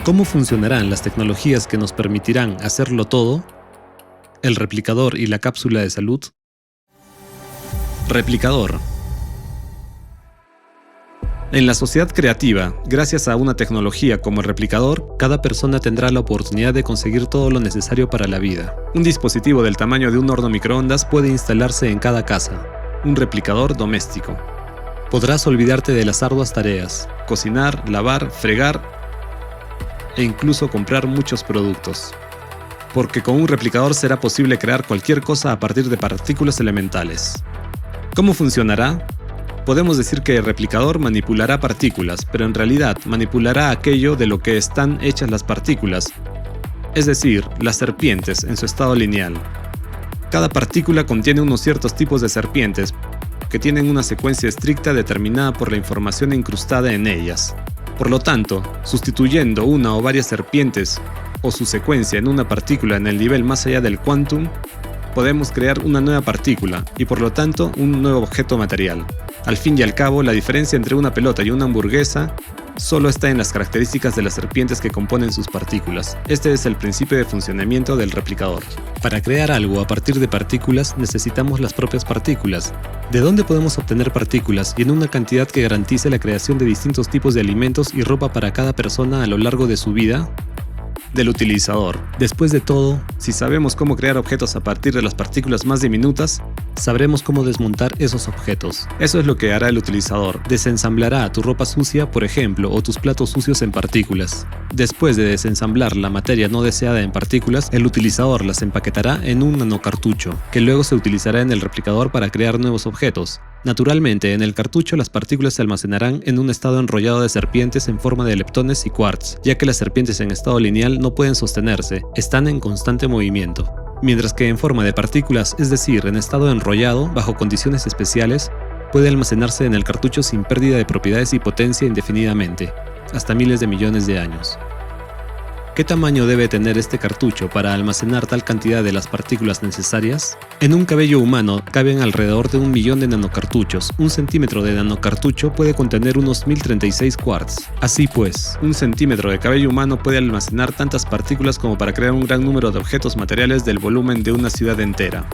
¿Cómo funcionarán las tecnologías que nos permitirán hacerlo todo? ¿El replicador y la cápsula de salud? Replicador. En la sociedad creativa, gracias a una tecnología como el replicador, cada persona tendrá la oportunidad de conseguir todo lo necesario para la vida. Un dispositivo del tamaño de un horno microondas puede instalarse en cada casa. Un replicador doméstico. Podrás olvidarte de las arduas tareas, cocinar, lavar, fregar e incluso comprar muchos productos. Porque con un replicador será posible crear cualquier cosa a partir de partículas elementales. ¿Cómo funcionará? Podemos decir que el replicador manipulará partículas, pero en realidad manipulará aquello de lo que están hechas las partículas, es decir, las serpientes en su estado lineal. Cada partícula contiene unos ciertos tipos de serpientes que tienen una secuencia estricta determinada por la información incrustada en ellas. Por lo tanto, sustituyendo una o varias serpientes o su secuencia en una partícula en el nivel más allá del quantum, podemos crear una nueva partícula y por lo tanto un nuevo objeto material. Al fin y al cabo, la diferencia entre una pelota y una hamburguesa solo está en las características de las serpientes que componen sus partículas. Este es el principio de funcionamiento del replicador. Para crear algo a partir de partículas necesitamos las propias partículas. ¿De dónde podemos obtener partículas y en una cantidad que garantice la creación de distintos tipos de alimentos y ropa para cada persona a lo largo de su vida? Del utilizador. Después de todo, si sabemos cómo crear objetos a partir de las partículas más diminutas, sabremos cómo desmontar esos objetos. Eso es lo que hará el utilizador. Desensamblará tu ropa sucia, por ejemplo, o tus platos sucios en partículas. Después de desensamblar la materia no deseada en partículas, el utilizador las empaquetará en un nanocartucho, que luego se utilizará en el replicador para crear nuevos objetos. Naturalmente, en el cartucho las partículas se almacenarán en un estado enrollado de serpientes en forma de leptones y quarks, ya que las serpientes en estado lineal no pueden sostenerse, están en constante movimiento. Mientras que en forma de partículas, es decir, en estado enrollado, bajo condiciones especiales, puede almacenarse en el cartucho sin pérdida de propiedades y potencia indefinidamente, hasta miles de millones de años. ¿Qué tamaño debe tener este cartucho para almacenar tal cantidad de las partículas necesarias? En un cabello humano caben alrededor de 1 millón de nanocartuchos. 1 centímetro de nanocartucho puede contener unos 1036 quarks. Así pues, 1 centímetro de cabello humano puede almacenar tantas partículas como para crear un gran número de objetos materiales del volumen de una ciudad entera.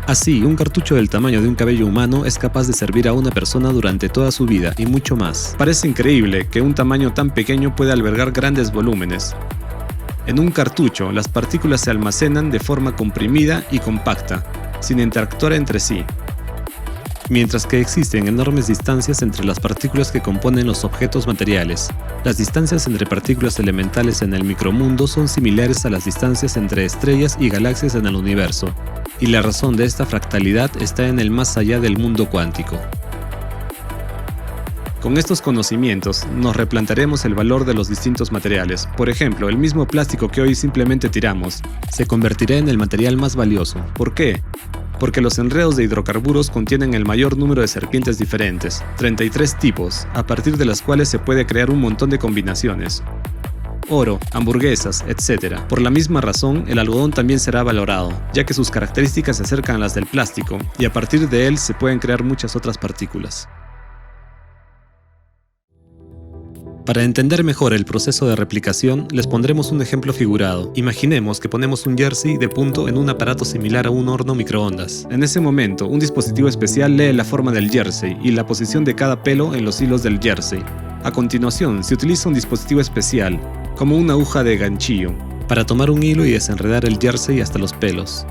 Así, un cartucho del tamaño de un cabello humano es capaz de servir a una persona durante toda su vida y mucho más. Parece increíble que un tamaño tan pequeño pueda albergar grandes volúmenes. En un cartucho, las partículas se almacenan de forma comprimida y compacta, sin interactuar entre sí, mientras que existen enormes distancias entre las partículas que componen los objetos materiales. Las distancias entre partículas elementales en el micromundo son similares a las distancias entre estrellas y galaxias en el universo, y la razón de esta fractalidad está en el más allá del mundo cuántico. Con estos conocimientos, nos replantearemos el valor de los distintos materiales. Por ejemplo, el mismo plástico que hoy simplemente tiramos, se convertirá en el material más valioso. ¿Por qué? Porque los enredos de hidrocarburos contienen el mayor número de serpientes diferentes, 33 tipos, a partir de las cuales se puede crear un montón de combinaciones. Oro, hamburguesas, etc. Por la misma razón, el algodón también será valorado, ya que sus características se acercan a las del plástico, y a partir de él se pueden crear muchas otras partículas. Para entender mejor el proceso de replicación, les pondremos un ejemplo figurado. Imaginemos que ponemos un jersey de punto en un aparato similar a un horno microondas. En ese momento, un dispositivo especial lee la forma del jersey y la posición de cada pelo en los hilos del jersey. A continuación, se utiliza un dispositivo especial, como una aguja de ganchillo, para tomar un hilo y desenredar el jersey hasta los pelos.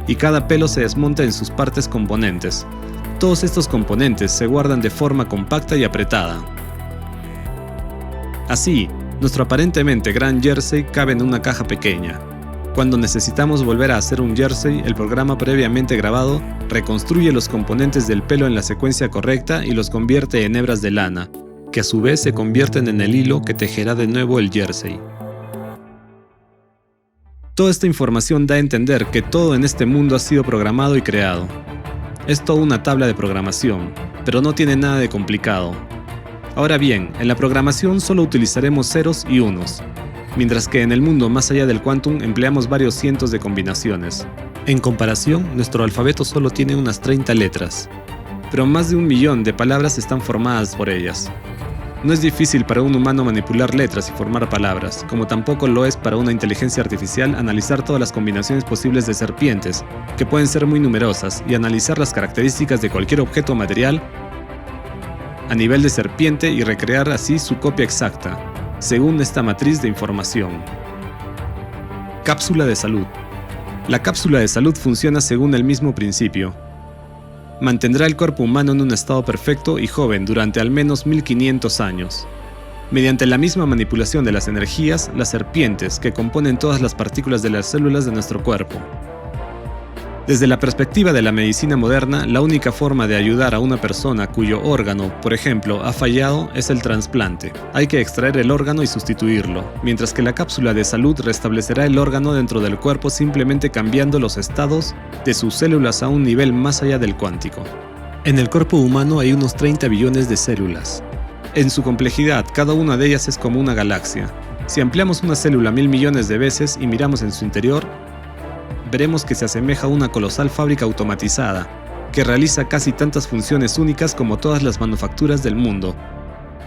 Y cada pelo se desmonta en sus partes componentes. Todos estos componentes se guardan de forma compacta y apretada. Así, nuestro aparentemente gran jersey cabe en una caja pequeña. Cuando necesitamos volver a hacer un jersey, el programa previamente grabado reconstruye los componentes del pelo en la secuencia correcta y los convierte en hebras de lana, que a su vez se convierten en el hilo que tejerá de nuevo el jersey. Toda esta información da a entender que todo en este mundo ha sido programado y creado. Es toda una tabla de programación, pero no tiene nada de complicado. Ahora bien, en la programación solo utilizaremos ceros y unos, mientras que en el mundo más allá del quantum empleamos varios cientos de combinaciones. En comparación, nuestro alfabeto solo tiene unas 30 letras, pero más de 1 millón de palabras están formadas por ellas. No es difícil para un humano manipular letras y formar palabras, como tampoco lo es para una inteligencia artificial analizar todas las combinaciones posibles de serpientes, que pueden ser muy numerosas, y analizar las características de cualquier objeto material a nivel de serpiente y recrear así su copia exacta, según esta matriz de información. Cápsula de salud. La cápsula de salud funciona según el mismo principio. Mantendrá el cuerpo humano en un estado perfecto y joven durante al menos 1500 años. Mediante la misma manipulación de las energías, las serpientes que componen todas las partículas de las células de nuestro cuerpo. Desde la perspectiva de la medicina moderna, la única forma de ayudar a una persona cuyo órgano, por ejemplo, ha fallado es el trasplante. Hay que extraer el órgano y sustituirlo, mientras que la cápsula de salud restablecerá el órgano dentro del cuerpo simplemente cambiando los estados de sus células a un nivel más allá del cuántico. En el cuerpo humano hay unos 30 billones de células. En su complejidad, cada una de ellas es como una galaxia. Si ampliamos una célula 1000 millones de veces y miramos en su interior, veremos que se asemeja a una colosal fábrica automatizada, que realiza casi tantas funciones únicas como todas las manufacturas del mundo.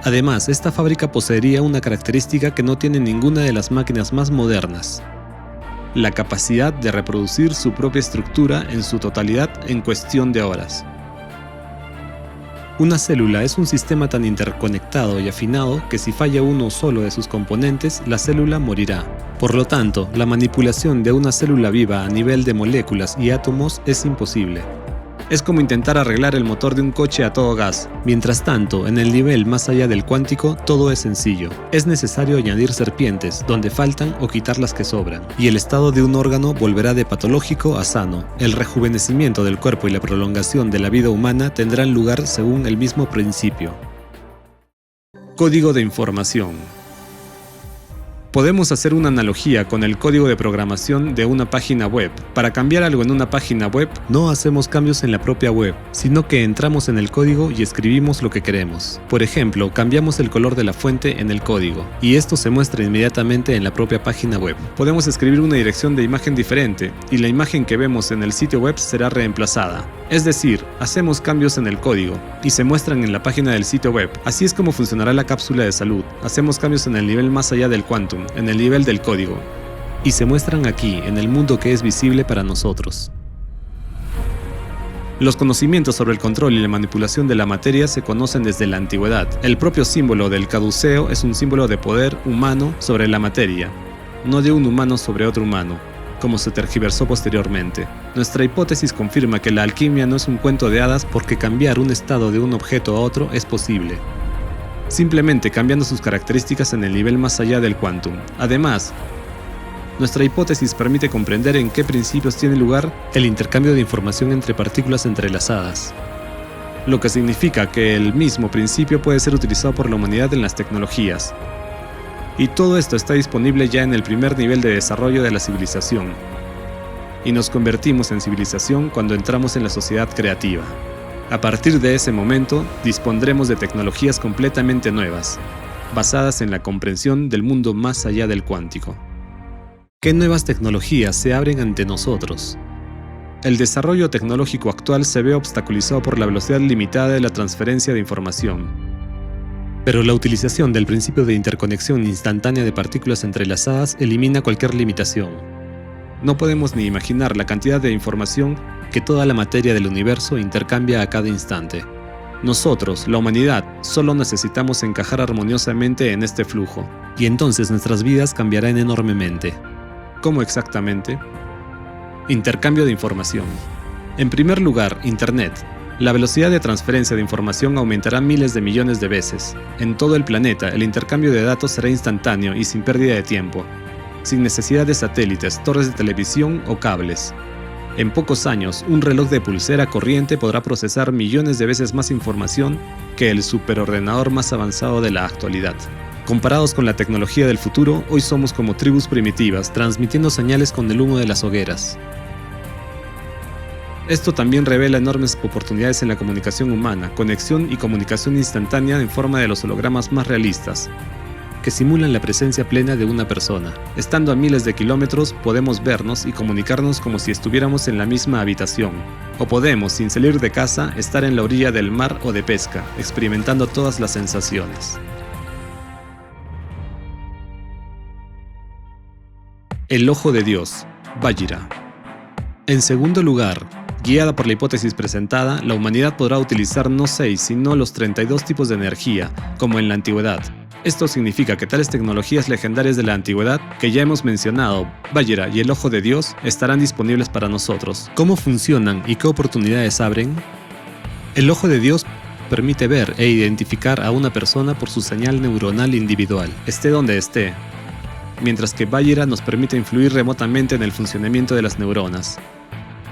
Además, esta fábrica poseería una característica que no tiene ninguna de las máquinas más modernas: la capacidad de reproducir su propia estructura en su totalidad en cuestión de horas. Una célula es un sistema tan interconectado y afinado que si falla uno solo de sus componentes, la célula morirá. Por lo tanto, la manipulación de una célula viva a nivel de moléculas y átomos es imposible. Es como intentar arreglar el motor de un coche a todo gas. Mientras tanto, en el nivel más allá del cuántico, todo es sencillo. Es necesario añadir serpientes donde faltan o quitar las que sobran. Y el estado de un órgano volverá de patológico a sano. El rejuvenecimiento del cuerpo y la prolongación de la vida humana tendrán lugar según el mismo principio. Código de información. Podemos hacer una analogía con el código de programación de una página web. Para cambiar algo en una página web, no hacemos cambios en la propia web, sino que entramos en el código y escribimos lo que queremos. Por ejemplo, cambiamos el color de la fuente en el código, y esto se muestra inmediatamente en la propia página web. Podemos escribir una dirección de imagen diferente, y la imagen que vemos en el sitio web será reemplazada. Es decir, hacemos cambios en el código, y se muestran en la página del sitio web. Así es como funcionará la cápsula de salud. Hacemos cambios en el nivel más allá del quantum, en el nivel del código, y se muestran aquí, en el mundo que es visible para nosotros. Los conocimientos sobre el control y la manipulación de la materia se conocen desde la antigüedad. El propio símbolo del caduceo es un símbolo de poder humano sobre la materia, no de un humano sobre otro humano, como se tergiversó posteriormente. Nuestra hipótesis confirma que la alquimia no es un cuento de hadas porque cambiar un estado de un objeto a otro es posible, simplemente cambiando sus características en el nivel más allá del quantum. Además, nuestra hipótesis permite comprender en qué principios tiene lugar el intercambio de información entre partículas entrelazadas, lo que significa que el mismo principio puede ser utilizado por la humanidad en las tecnologías. Y todo esto está disponible ya en el primer nivel de desarrollo de la civilización. Y nos convertimos en civilización cuando entramos en la sociedad creativa. A partir de ese momento, dispondremos de tecnologías completamente nuevas, basadas en la comprensión del mundo más allá del cuántico. ¿Qué nuevas tecnologías se abren ante nosotros? El desarrollo tecnológico actual se ve obstaculizado por la velocidad limitada de la transferencia de información. Pero la utilización del principio de interconexión instantánea de partículas entrelazadas elimina cualquier limitación. No podemos ni imaginar la cantidad de información que toda la materia del universo intercambia a cada instante. Nosotros, la humanidad, solo necesitamos encajar armoniosamente en este flujo, y entonces nuestras vidas cambiarán enormemente. ¿Cómo exactamente? Intercambio de información. En primer lugar, Internet. La velocidad de transferencia de información aumentará miles de millones de veces. En todo el planeta, el intercambio de datos será instantáneo y sin pérdida de tiempo, sin necesidad de satélites, torres de televisión o cables. En pocos años, un reloj de pulsera corriente podrá procesar millones de veces más información que el superordenador más avanzado de la actualidad. Comparados con la tecnología del futuro, hoy somos como tribus primitivas, transmitiendo señales con el humo de las hogueras. Esto también revela enormes oportunidades en la comunicación humana, conexión y comunicación instantánea en forma de los hologramas más realistas, que simulan la presencia plena de una persona. Estando a miles de kilómetros, podemos vernos y comunicarnos como si estuviéramos en la misma habitación. O podemos, sin salir de casa, estar en la orilla del mar o de pesca, experimentando todas las sensaciones. El ojo de Dios, Vajra. En segundo lugar, guiada por la hipótesis presentada, la humanidad podrá utilizar no 6, sino los 32 tipos de energía, como en la antigüedad. Esto significa que tales tecnologías legendarias de la antigüedad, que ya hemos mencionado, Vajra y el ojo de Dios, estarán disponibles para nosotros. ¿Cómo funcionan y qué oportunidades abren? El ojo de Dios permite ver e identificar a una persona por su señal neuronal individual, esté donde esté, mientras que Vajra nos permite influir remotamente en el funcionamiento de las neuronas.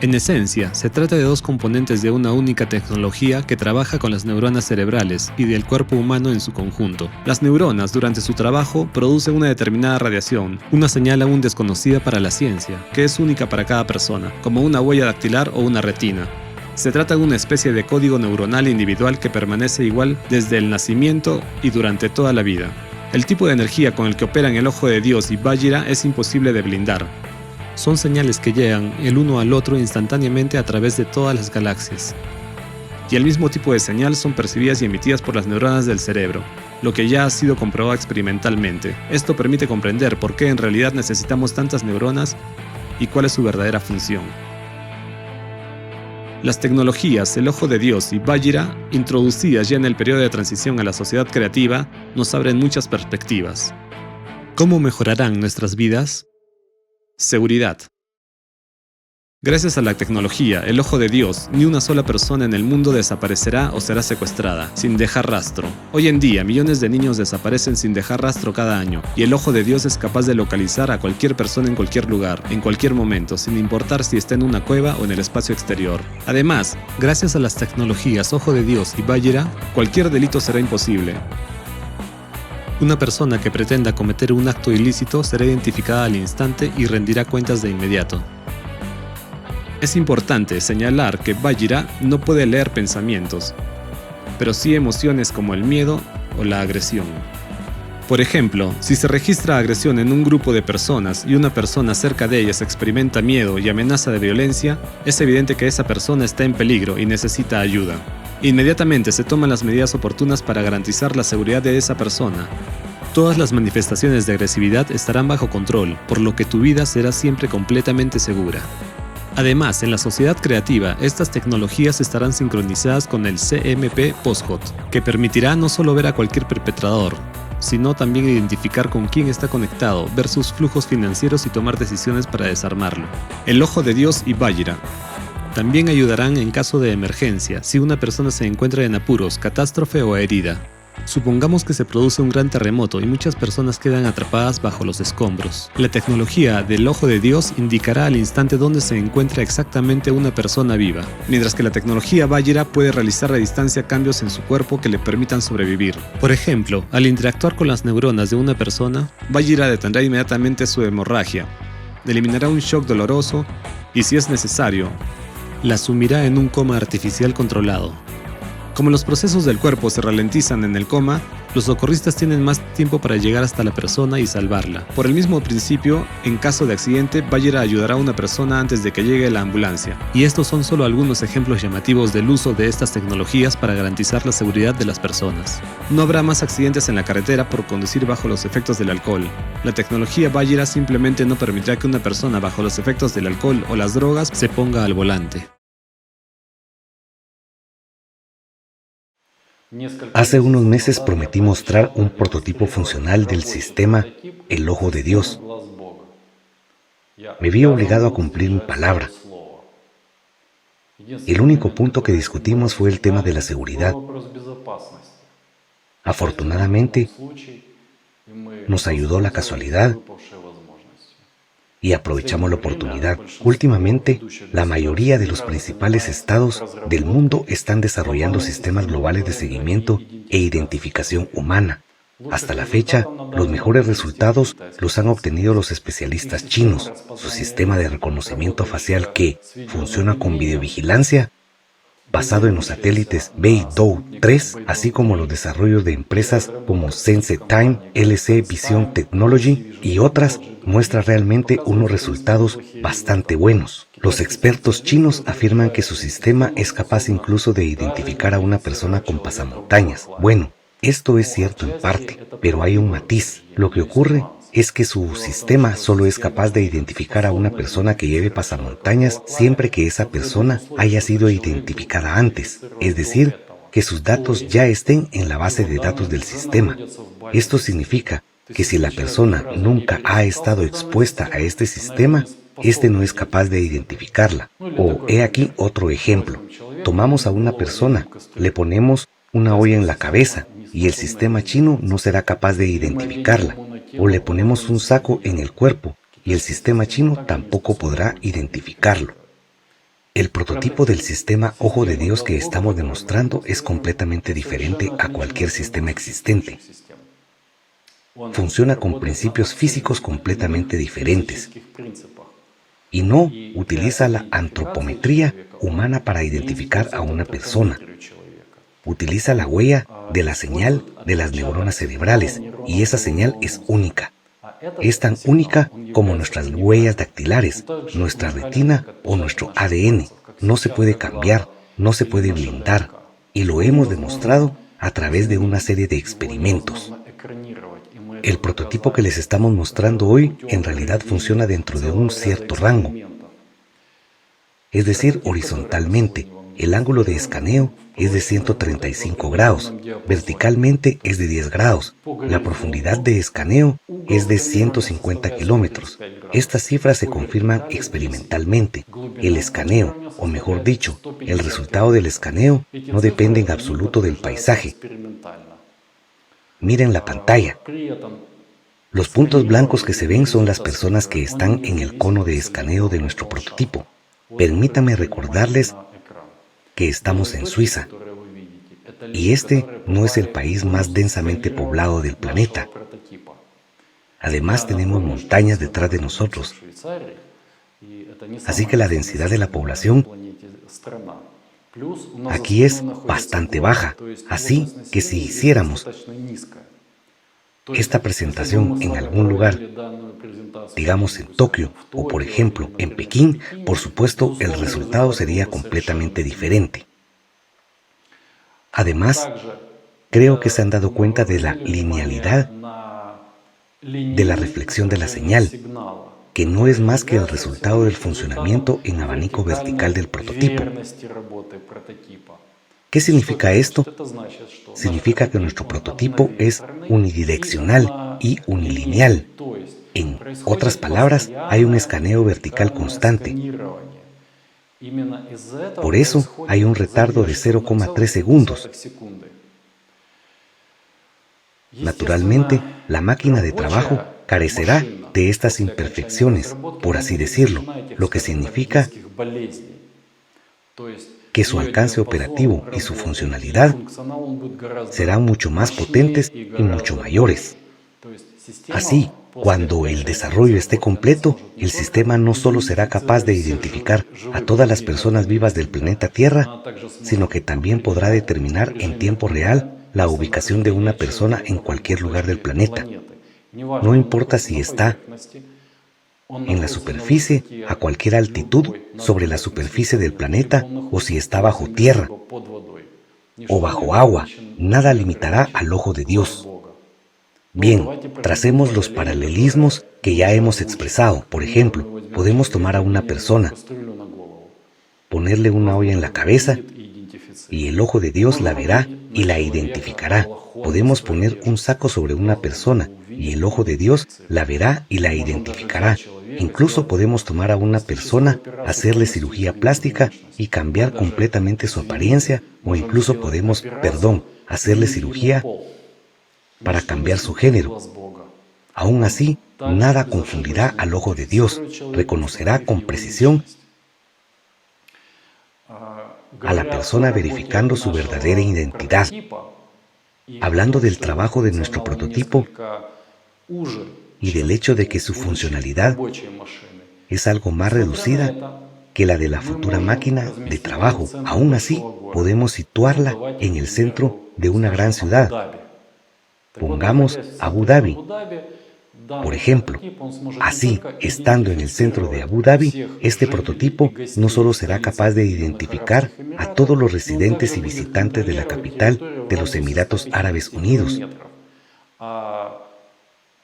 En esencia, se trata de dos componentes de una única tecnología que trabaja con las neuronas cerebrales y del cuerpo humano en su conjunto. Las neuronas, durante su trabajo, producen una determinada radiación, una señal aún desconocida para la ciencia, que es única para cada persona, como una huella dactilar o una retina. Se trata de una especie de código neuronal individual que permanece igual desde el nacimiento y durante toda la vida. El tipo de energía con el que operan el ojo de Dios y Vajra es imposible de blindar. Son señales que llegan el uno al otro instantáneamente a través de todas las galaxias. Y el mismo tipo de señal son percibidas y emitidas por las neuronas del cerebro, lo que ya ha sido comprobado experimentalmente. Esto permite comprender por qué en realidad necesitamos tantas neuronas y cuál es su verdadera función. Las tecnologías, el ojo de Dios y Vajra, introducidas ya en el periodo de transición a la sociedad creativa, nos abren muchas perspectivas. ¿Cómo mejorarán nuestras vidas? Seguridad. Gracias a la tecnología, el ojo de Dios, ni una sola persona en el mundo desaparecerá o será secuestrada, sin dejar rastro. Hoy en día, millones de niños desaparecen sin dejar rastro cada año, y el ojo de Dios es capaz de localizar a cualquier persona en cualquier lugar, en cualquier momento, sin importar si está en una cueva o en el espacio exterior. Además, gracias a las tecnologías Ojo de Dios y Bajira, cualquier delito será imposible. Una persona que pretenda cometer un acto ilícito será identificada al instante y rendirá cuentas de inmediato. Es importante señalar que Bajira no puede leer pensamientos, pero sí emociones como el miedo o la agresión. Por ejemplo, si se registra agresión en un grupo de personas y una persona cerca de ellas experimenta miedo y amenaza de violencia, es evidente que esa persona está en peligro y necesita ayuda. Inmediatamente se toman las medidas oportunas para garantizar la seguridad de esa persona. Todas las manifestaciones de agresividad estarán bajo control, por lo que tu vida será siempre completamente segura. Además, en la sociedad creativa, estas tecnologías estarán sincronizadas con el CMP Posthot, que permitirá no solo ver a cualquier perpetrador, sino también identificar con quién está conectado, ver sus flujos financieros y tomar decisiones para desarmarlo. El Ojo de Dios y Bajira también ayudarán en caso de emergencia, si una persona se encuentra en apuros, catástrofe o herida. Supongamos que se produce un gran terremoto y muchas personas quedan atrapadas bajo los escombros. La tecnología del Ojo de Dios indicará al instante dónde se encuentra exactamente una persona viva, mientras que la tecnología Bajira puede realizar a distancia cambios en su cuerpo que le permitan sobrevivir. Por ejemplo, al interactuar con las neuronas de una persona, Bajira detendrá inmediatamente su hemorragia, eliminará un shock doloroso y, si es necesario, la sumirá en un coma artificial controlado. Como los procesos del cuerpo se ralentizan en el coma, los socorristas tienen más tiempo para llegar hasta la persona y salvarla. Por el mismo principio, en caso de accidente, Bajira ayudará a una persona antes de que llegue la ambulancia. Y estos son solo algunos ejemplos llamativos del uso de estas tecnologías para garantizar la seguridad de las personas. No habrá más accidentes en la carretera por conducir bajo los efectos del alcohol. La tecnología Bajira simplemente no permitirá que una persona bajo los efectos del alcohol o las drogas se ponga al volante. Hace unos meses prometí mostrar un prototipo funcional del sistema El Ojo de Dios. Me vi obligado a cumplir mi palabra. El único punto que discutimos fue el tema de la seguridad. Afortunadamente, nos ayudó la casualidad y aprovechamos la oportunidad. Últimamente, la mayoría de los principales estados del mundo están desarrollando sistemas globales de seguimiento e identificación humana. Hasta la fecha, los mejores resultados los han obtenido los especialistas chinos. Su sistema de reconocimiento facial que funciona con videovigilancia, basado en los satélites Beidou 3, así como los desarrollos de empresas como SenseTime, LC Vision Technology y otras, muestra realmente unos resultados bastante buenos. Los expertos chinos afirman que su sistema es capaz incluso de identificar a una persona con pasamontañas. Bueno, esto es cierto en parte, pero hay un matiz. Lo que ocurre es que su sistema solo es capaz de identificar a una persona que lleve pasamontañas siempre que esa persona haya sido identificada antes, es decir, que sus datos ya estén en la base de datos del sistema. Esto significa que si la persona nunca ha estado expuesta a este sistema, este no es capaz de identificarla. O he aquí otro ejemplo. Tomamos a una persona, le ponemos una olla en la cabeza y el sistema chino no será capaz de identificarla. O le ponemos un saco en el cuerpo y el sistema chino tampoco podrá identificarlo. El prototipo del sistema Ojo de Dios que estamos demostrando es completamente diferente a cualquier sistema existente. Funciona con principios físicos completamente diferentes y no utiliza la antropometría humana para identificar a una persona. Utiliza la huella de la señal de las neuronas cerebrales y esa señal es única. Es tan única como nuestras huellas dactilares, nuestra retina o nuestro ADN. No se puede cambiar, no se puede blindar y lo hemos demostrado a través de una serie de experimentos. El prototipo que les estamos mostrando hoy en realidad funciona dentro de un cierto rango, es decir, horizontalmente, el ángulo de escaneo es de 135 grados, verticalmente es de 10 grados, la profundidad de escaneo es de 150 kilómetros. Estas cifras se confirman experimentalmente. El escaneo, o mejor dicho, el resultado del escaneo, no depende en absoluto del paisaje. Miren la pantalla. Los puntos blancos que se ven son las personas que están en el cono de escaneo de nuestro prototipo. Permítanme recordarles que estamos en Suiza, y este no es el país más densamente poblado del planeta. Además, tenemos montañas detrás de nosotros, así que la densidad de la población aquí es bastante baja, así que si hiciéramos esta presentación en algún lugar, digamos en Tokio o por ejemplo en Pekín, por supuesto el resultado sería completamente diferente. Además, creo que se han dado cuenta de la linealidad de la reflexión de la señal, que no es más que el resultado del funcionamiento en abanico vertical del prototipo. ¿Qué significa esto? Significa que nuestro prototipo es unidireccional y unilineal. En otras palabras, hay un escaneo vertical constante. Por eso hay un retardo de 0,3 segundos. Naturalmente, la máquina de trabajo carecerá de estas imperfecciones, por así decirlo, lo que significa que su alcance operativo y su funcionalidad serán mucho más potentes y mucho mayores. Así, cuando el desarrollo esté completo, el sistema no solo será capaz de identificar a todas las personas vivas del planeta Tierra, sino que también podrá determinar en tiempo real la ubicación de una persona en cualquier lugar del planeta. No importa si está en la superficie a cualquier altitud sobre la superficie del planeta o si está bajo tierra o bajo agua, nada limitará al ojo de Dios. Bien, tracemos los paralelismos que ya hemos expresado. Por ejemplo, podemos tomar a una persona, ponerle una olla en la cabeza y el ojo de Dios la verá y la identificará. Podemos poner un saco sobre una persona y el ojo de Dios la verá y la identificará. Incluso podemos tomar a una persona, hacerle cirugía plástica y cambiar completamente su apariencia, o incluso podemos, hacerle cirugía para cambiar su género. Aún así, nada confundirá al ojo de Dios. Reconocerá con precisión a la persona verificando su verdadera identidad. Hablando del trabajo de nuestro prototipo y del hecho de que su funcionalidad es algo más reducida que la de la futura máquina de trabajo, aún así podemos situarla en el centro de una gran ciudad. Pongamos Abu Dhabi, por ejemplo. Así, estando en el centro de Abu Dhabi, este prototipo no solo será capaz de identificar a todos los residentes y visitantes de la capital de los Emiratos Árabes Unidos,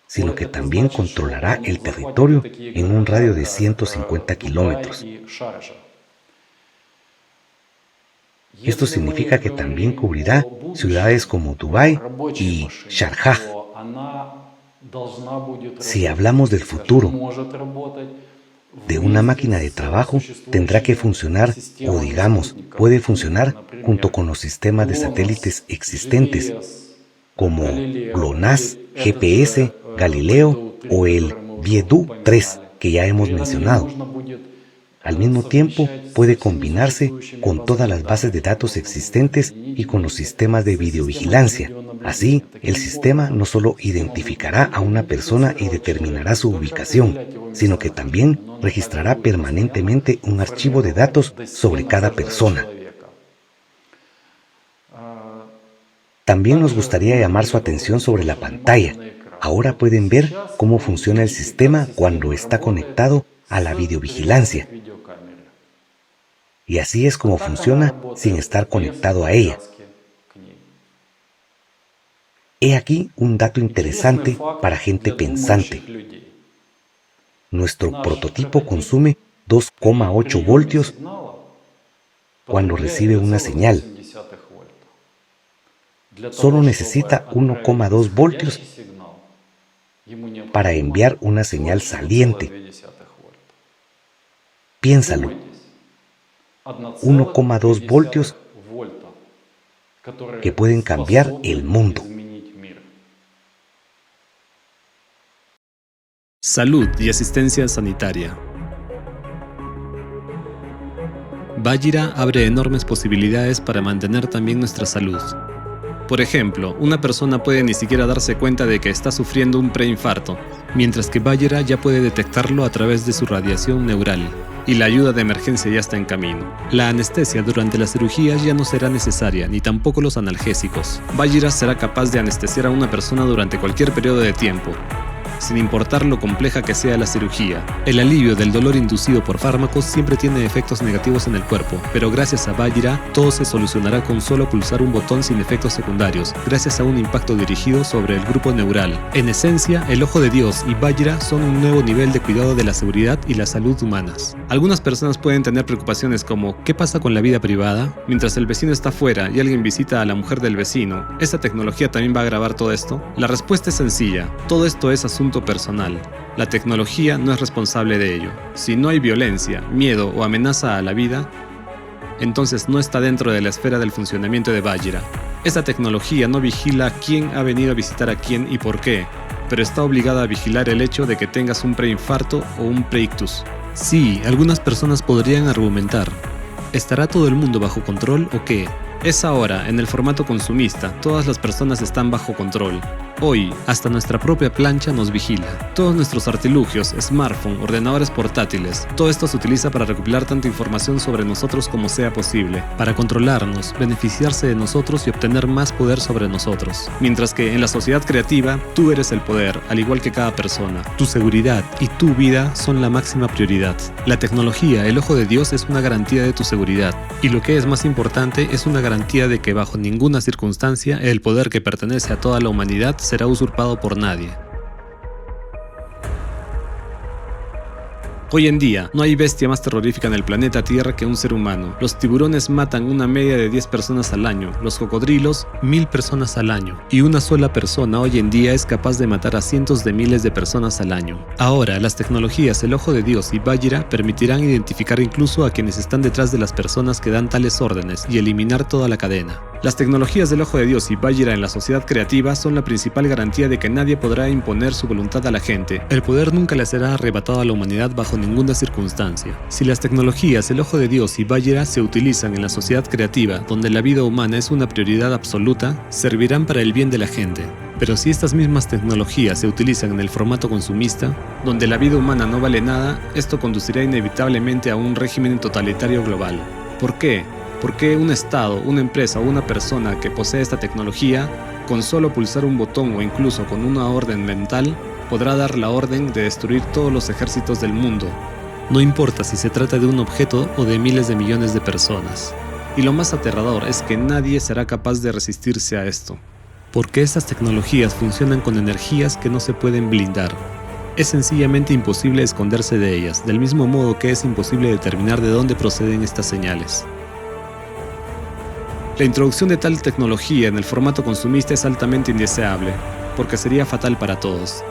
sino que también controlará el territorio en un radio de 150 kilómetros. Esto significa que también cubrirá ciudades como Dubái y Sharjah. Si hablamos del futuro de una máquina de trabajo, tendrá que funcionar, o digamos, puede funcionar junto con los sistemas de satélites existentes, como GLONASS, GPS, Galileo o el Beidou 3, que ya hemos mencionado. Al mismo tiempo, puede combinarse con todas las bases de datos existentes y con los sistemas de videovigilancia. Así, el sistema no solo identificará a una persona y determinará su ubicación, sino que también registrará permanentemente un archivo de datos sobre cada persona. También nos gustaría llamar su atención sobre la pantalla. Ahora pueden ver cómo funciona el sistema cuando está conectado a la videovigilancia. Y así es como funciona sin estar conectado a ella. He aquí un dato interesante para gente pensante. Nuestro prototipo consume 2,8 voltios cuando recibe una señal. Solo necesita 1,2 voltios para enviar una señal saliente. Piénsalo. 1,2 voltios que pueden cambiar el mundo. Salud y asistencia sanitaria. Vajira abre enormes posibilidades para mantener también nuestra salud. Por ejemplo, una persona puede ni siquiera darse cuenta de que está sufriendo un preinfarto, mientras que Vajira ya puede detectarlo a través de su radiación neural, y la ayuda de emergencia ya está en camino. La anestesia durante la cirugía ya no será necesaria, ni tampoco los analgésicos. Vajira será capaz de anestesiar a una persona durante cualquier periodo de tiempo, sin importar lo compleja que sea la cirugía. El alivio del dolor inducido por fármacos siempre tiene efectos negativos en el cuerpo, pero gracias a Vajira, todo se solucionará con solo pulsar un botón sin efectos secundarios, gracias a un impacto dirigido sobre el grupo neural. En esencia, el Ojo de Dios y Vajira son un nuevo nivel de cuidado de la seguridad y la salud humanas. Algunas personas pueden tener preocupaciones como ¿qué pasa con la vida privada? Mientras el vecino está fuera y alguien visita a la mujer del vecino, ¿esta tecnología también va a grabar todo esto? La respuesta es sencilla, todo esto es asunto personal. La tecnología no es responsable de ello. Si no hay violencia, miedo o amenaza a la vida, entonces no está dentro de la esfera del funcionamiento de Vajira. Esta tecnología no vigila quién ha venido a visitar a quién y por qué, pero está obligada a vigilar el hecho de que tengas un preinfarto o un preictus. Sí, algunas personas podrían argumentar, ¿estará todo el mundo bajo control o qué? Es ahora, en el formato consumista, todas las personas están bajo control. Hoy, hasta nuestra propia plancha nos vigila. Todos nuestros artilugios, smartphone, ordenadores portátiles, todo esto se utiliza para recopilar tanta información sobre nosotros como sea posible, para controlarnos, beneficiarse de nosotros y obtener más poder sobre nosotros. Mientras que en la sociedad creativa, tú eres el poder, al igual que cada persona. Tu seguridad y tu vida son la máxima prioridad. La tecnología, el Ojo de Dios, es una garantía de tu seguridad. Y lo que es más importante, es una garantía de que bajo ninguna circunstancia el poder que pertenece a toda la humanidad será usurpado por nadie. Hoy en día, no hay bestia más terrorífica en el planeta Tierra que un ser humano. Los tiburones matan una media de 10 personas al año, los cocodrilos 1000 personas al año, y una sola persona hoy en día es capaz de matar a cientos de miles de personas al año. Ahora, las tecnologías, el Ojo de Dios y Vajira permitirán identificar incluso a quienes están detrás de las personas que dan tales órdenes y eliminar toda la cadena. Las tecnologías del Ojo de Dios y Vajira en la sociedad creativa son la principal garantía de que nadie podrá imponer su voluntad a la gente. El poder nunca le será arrebatado a la humanidad bajo ninguna circunstancia. Si las tecnologías, el Ojo de Dios y Vajira se utilizan en la sociedad creativa, donde la vida humana es una prioridad absoluta, servirán para el bien de la gente. Pero si estas mismas tecnologías se utilizan en el formato consumista, donde la vida humana no vale nada, esto conducirá inevitablemente a un régimen totalitario global. ¿Por qué? Porque un Estado, una empresa o una persona que posee esta tecnología, con solo pulsar un botón o incluso con una orden mental, podrá dar la orden de destruir todos los ejércitos del mundo. No importa si se trata de un objeto o de miles de millones de personas. Y lo más aterrador es que nadie será capaz de resistirse a esto. Porque estas tecnologías funcionan con energías que no se pueden blindar. Es sencillamente imposible esconderse de ellas, del mismo modo que es imposible determinar de dónde proceden estas señales. La introducción de tal tecnología en el formato consumista es altamente indeseable, porque sería fatal para todos.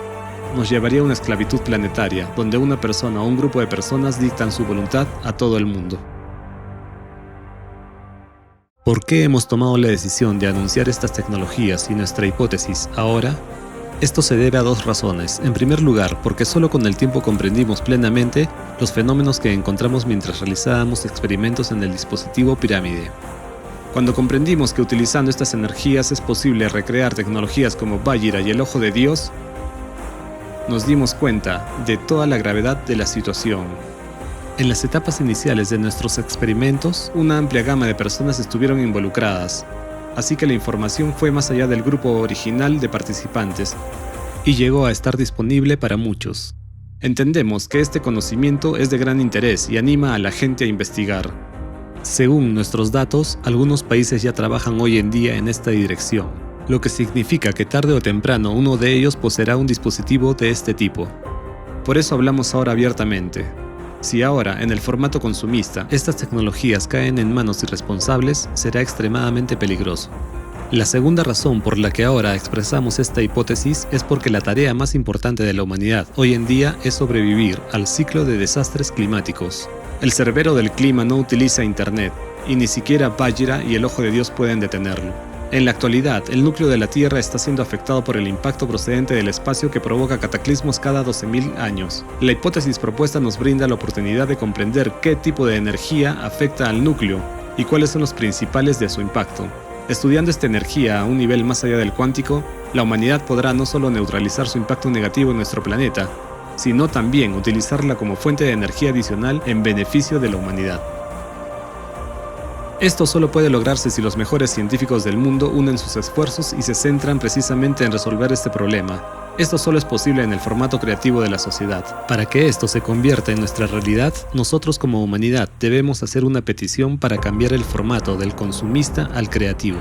Nos llevaría a una esclavitud planetaria, donde una persona o un grupo de personas dictan su voluntad a todo el mundo. ¿Por qué hemos tomado la decisión de anunciar estas tecnologías y nuestra hipótesis ahora? Esto se debe a dos razones. En primer lugar, porque solo con el tiempo comprendimos plenamente los fenómenos que encontramos mientras realizábamos experimentos en el dispositivo pirámide. Cuando comprendimos que utilizando estas energías es posible recrear tecnologías como Vajira y el Ojo de Dios, nos dimos cuenta de toda la gravedad de la situación. En las etapas iniciales de nuestros experimentos, una amplia gama de personas estuvieron involucradas, así que la información fue más allá del grupo original de participantes y llegó a estar disponible para muchos. Entendemos que este conocimiento es de gran interés y anima a la gente a investigar. Según nuestros datos, algunos países ya trabajan hoy en día en esta dirección, lo que significa que tarde o temprano uno de ellos poseerá un dispositivo de este tipo. Por eso hablamos ahora abiertamente. Si ahora, en el formato consumista, estas tecnologías caen en manos irresponsables, será extremadamente peligroso. La segunda razón por la que ahora expresamos esta hipótesis es porque la tarea más importante de la humanidad hoy en día es sobrevivir al ciclo de desastres climáticos. El cerbero del clima no utiliza Internet, y ni siquiera Vajra y el Ojo de Dios pueden detenerlo. En la actualidad, el núcleo de la Tierra está siendo afectado por el impacto procedente del espacio que provoca cataclismos cada 12.000 años. La hipótesis propuesta nos brinda la oportunidad de comprender qué tipo de energía afecta al núcleo y cuáles son los principales de su impacto. Estudiando esta energía a un nivel más allá del cuántico, la humanidad podrá no solo neutralizar su impacto negativo en nuestro planeta, sino también utilizarla como fuente de energía adicional en beneficio de la humanidad. Esto solo puede lograrse si los mejores científicos del mundo unen sus esfuerzos y se centran precisamente en resolver este problema. Esto solo es posible en el formato creativo de la sociedad. Para que esto se convierta en nuestra realidad, nosotros como humanidad debemos hacer una petición para cambiar el formato del consumista al creativo.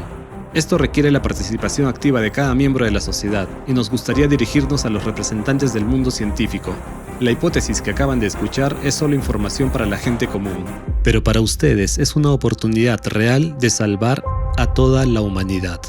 Esto requiere la participación activa de cada miembro de la sociedad, y nos gustaría dirigirnos a los representantes del mundo científico. La hipótesis que acaban de escuchar es solo información para la gente común, pero para ustedes es una oportunidad real de salvar a toda la humanidad.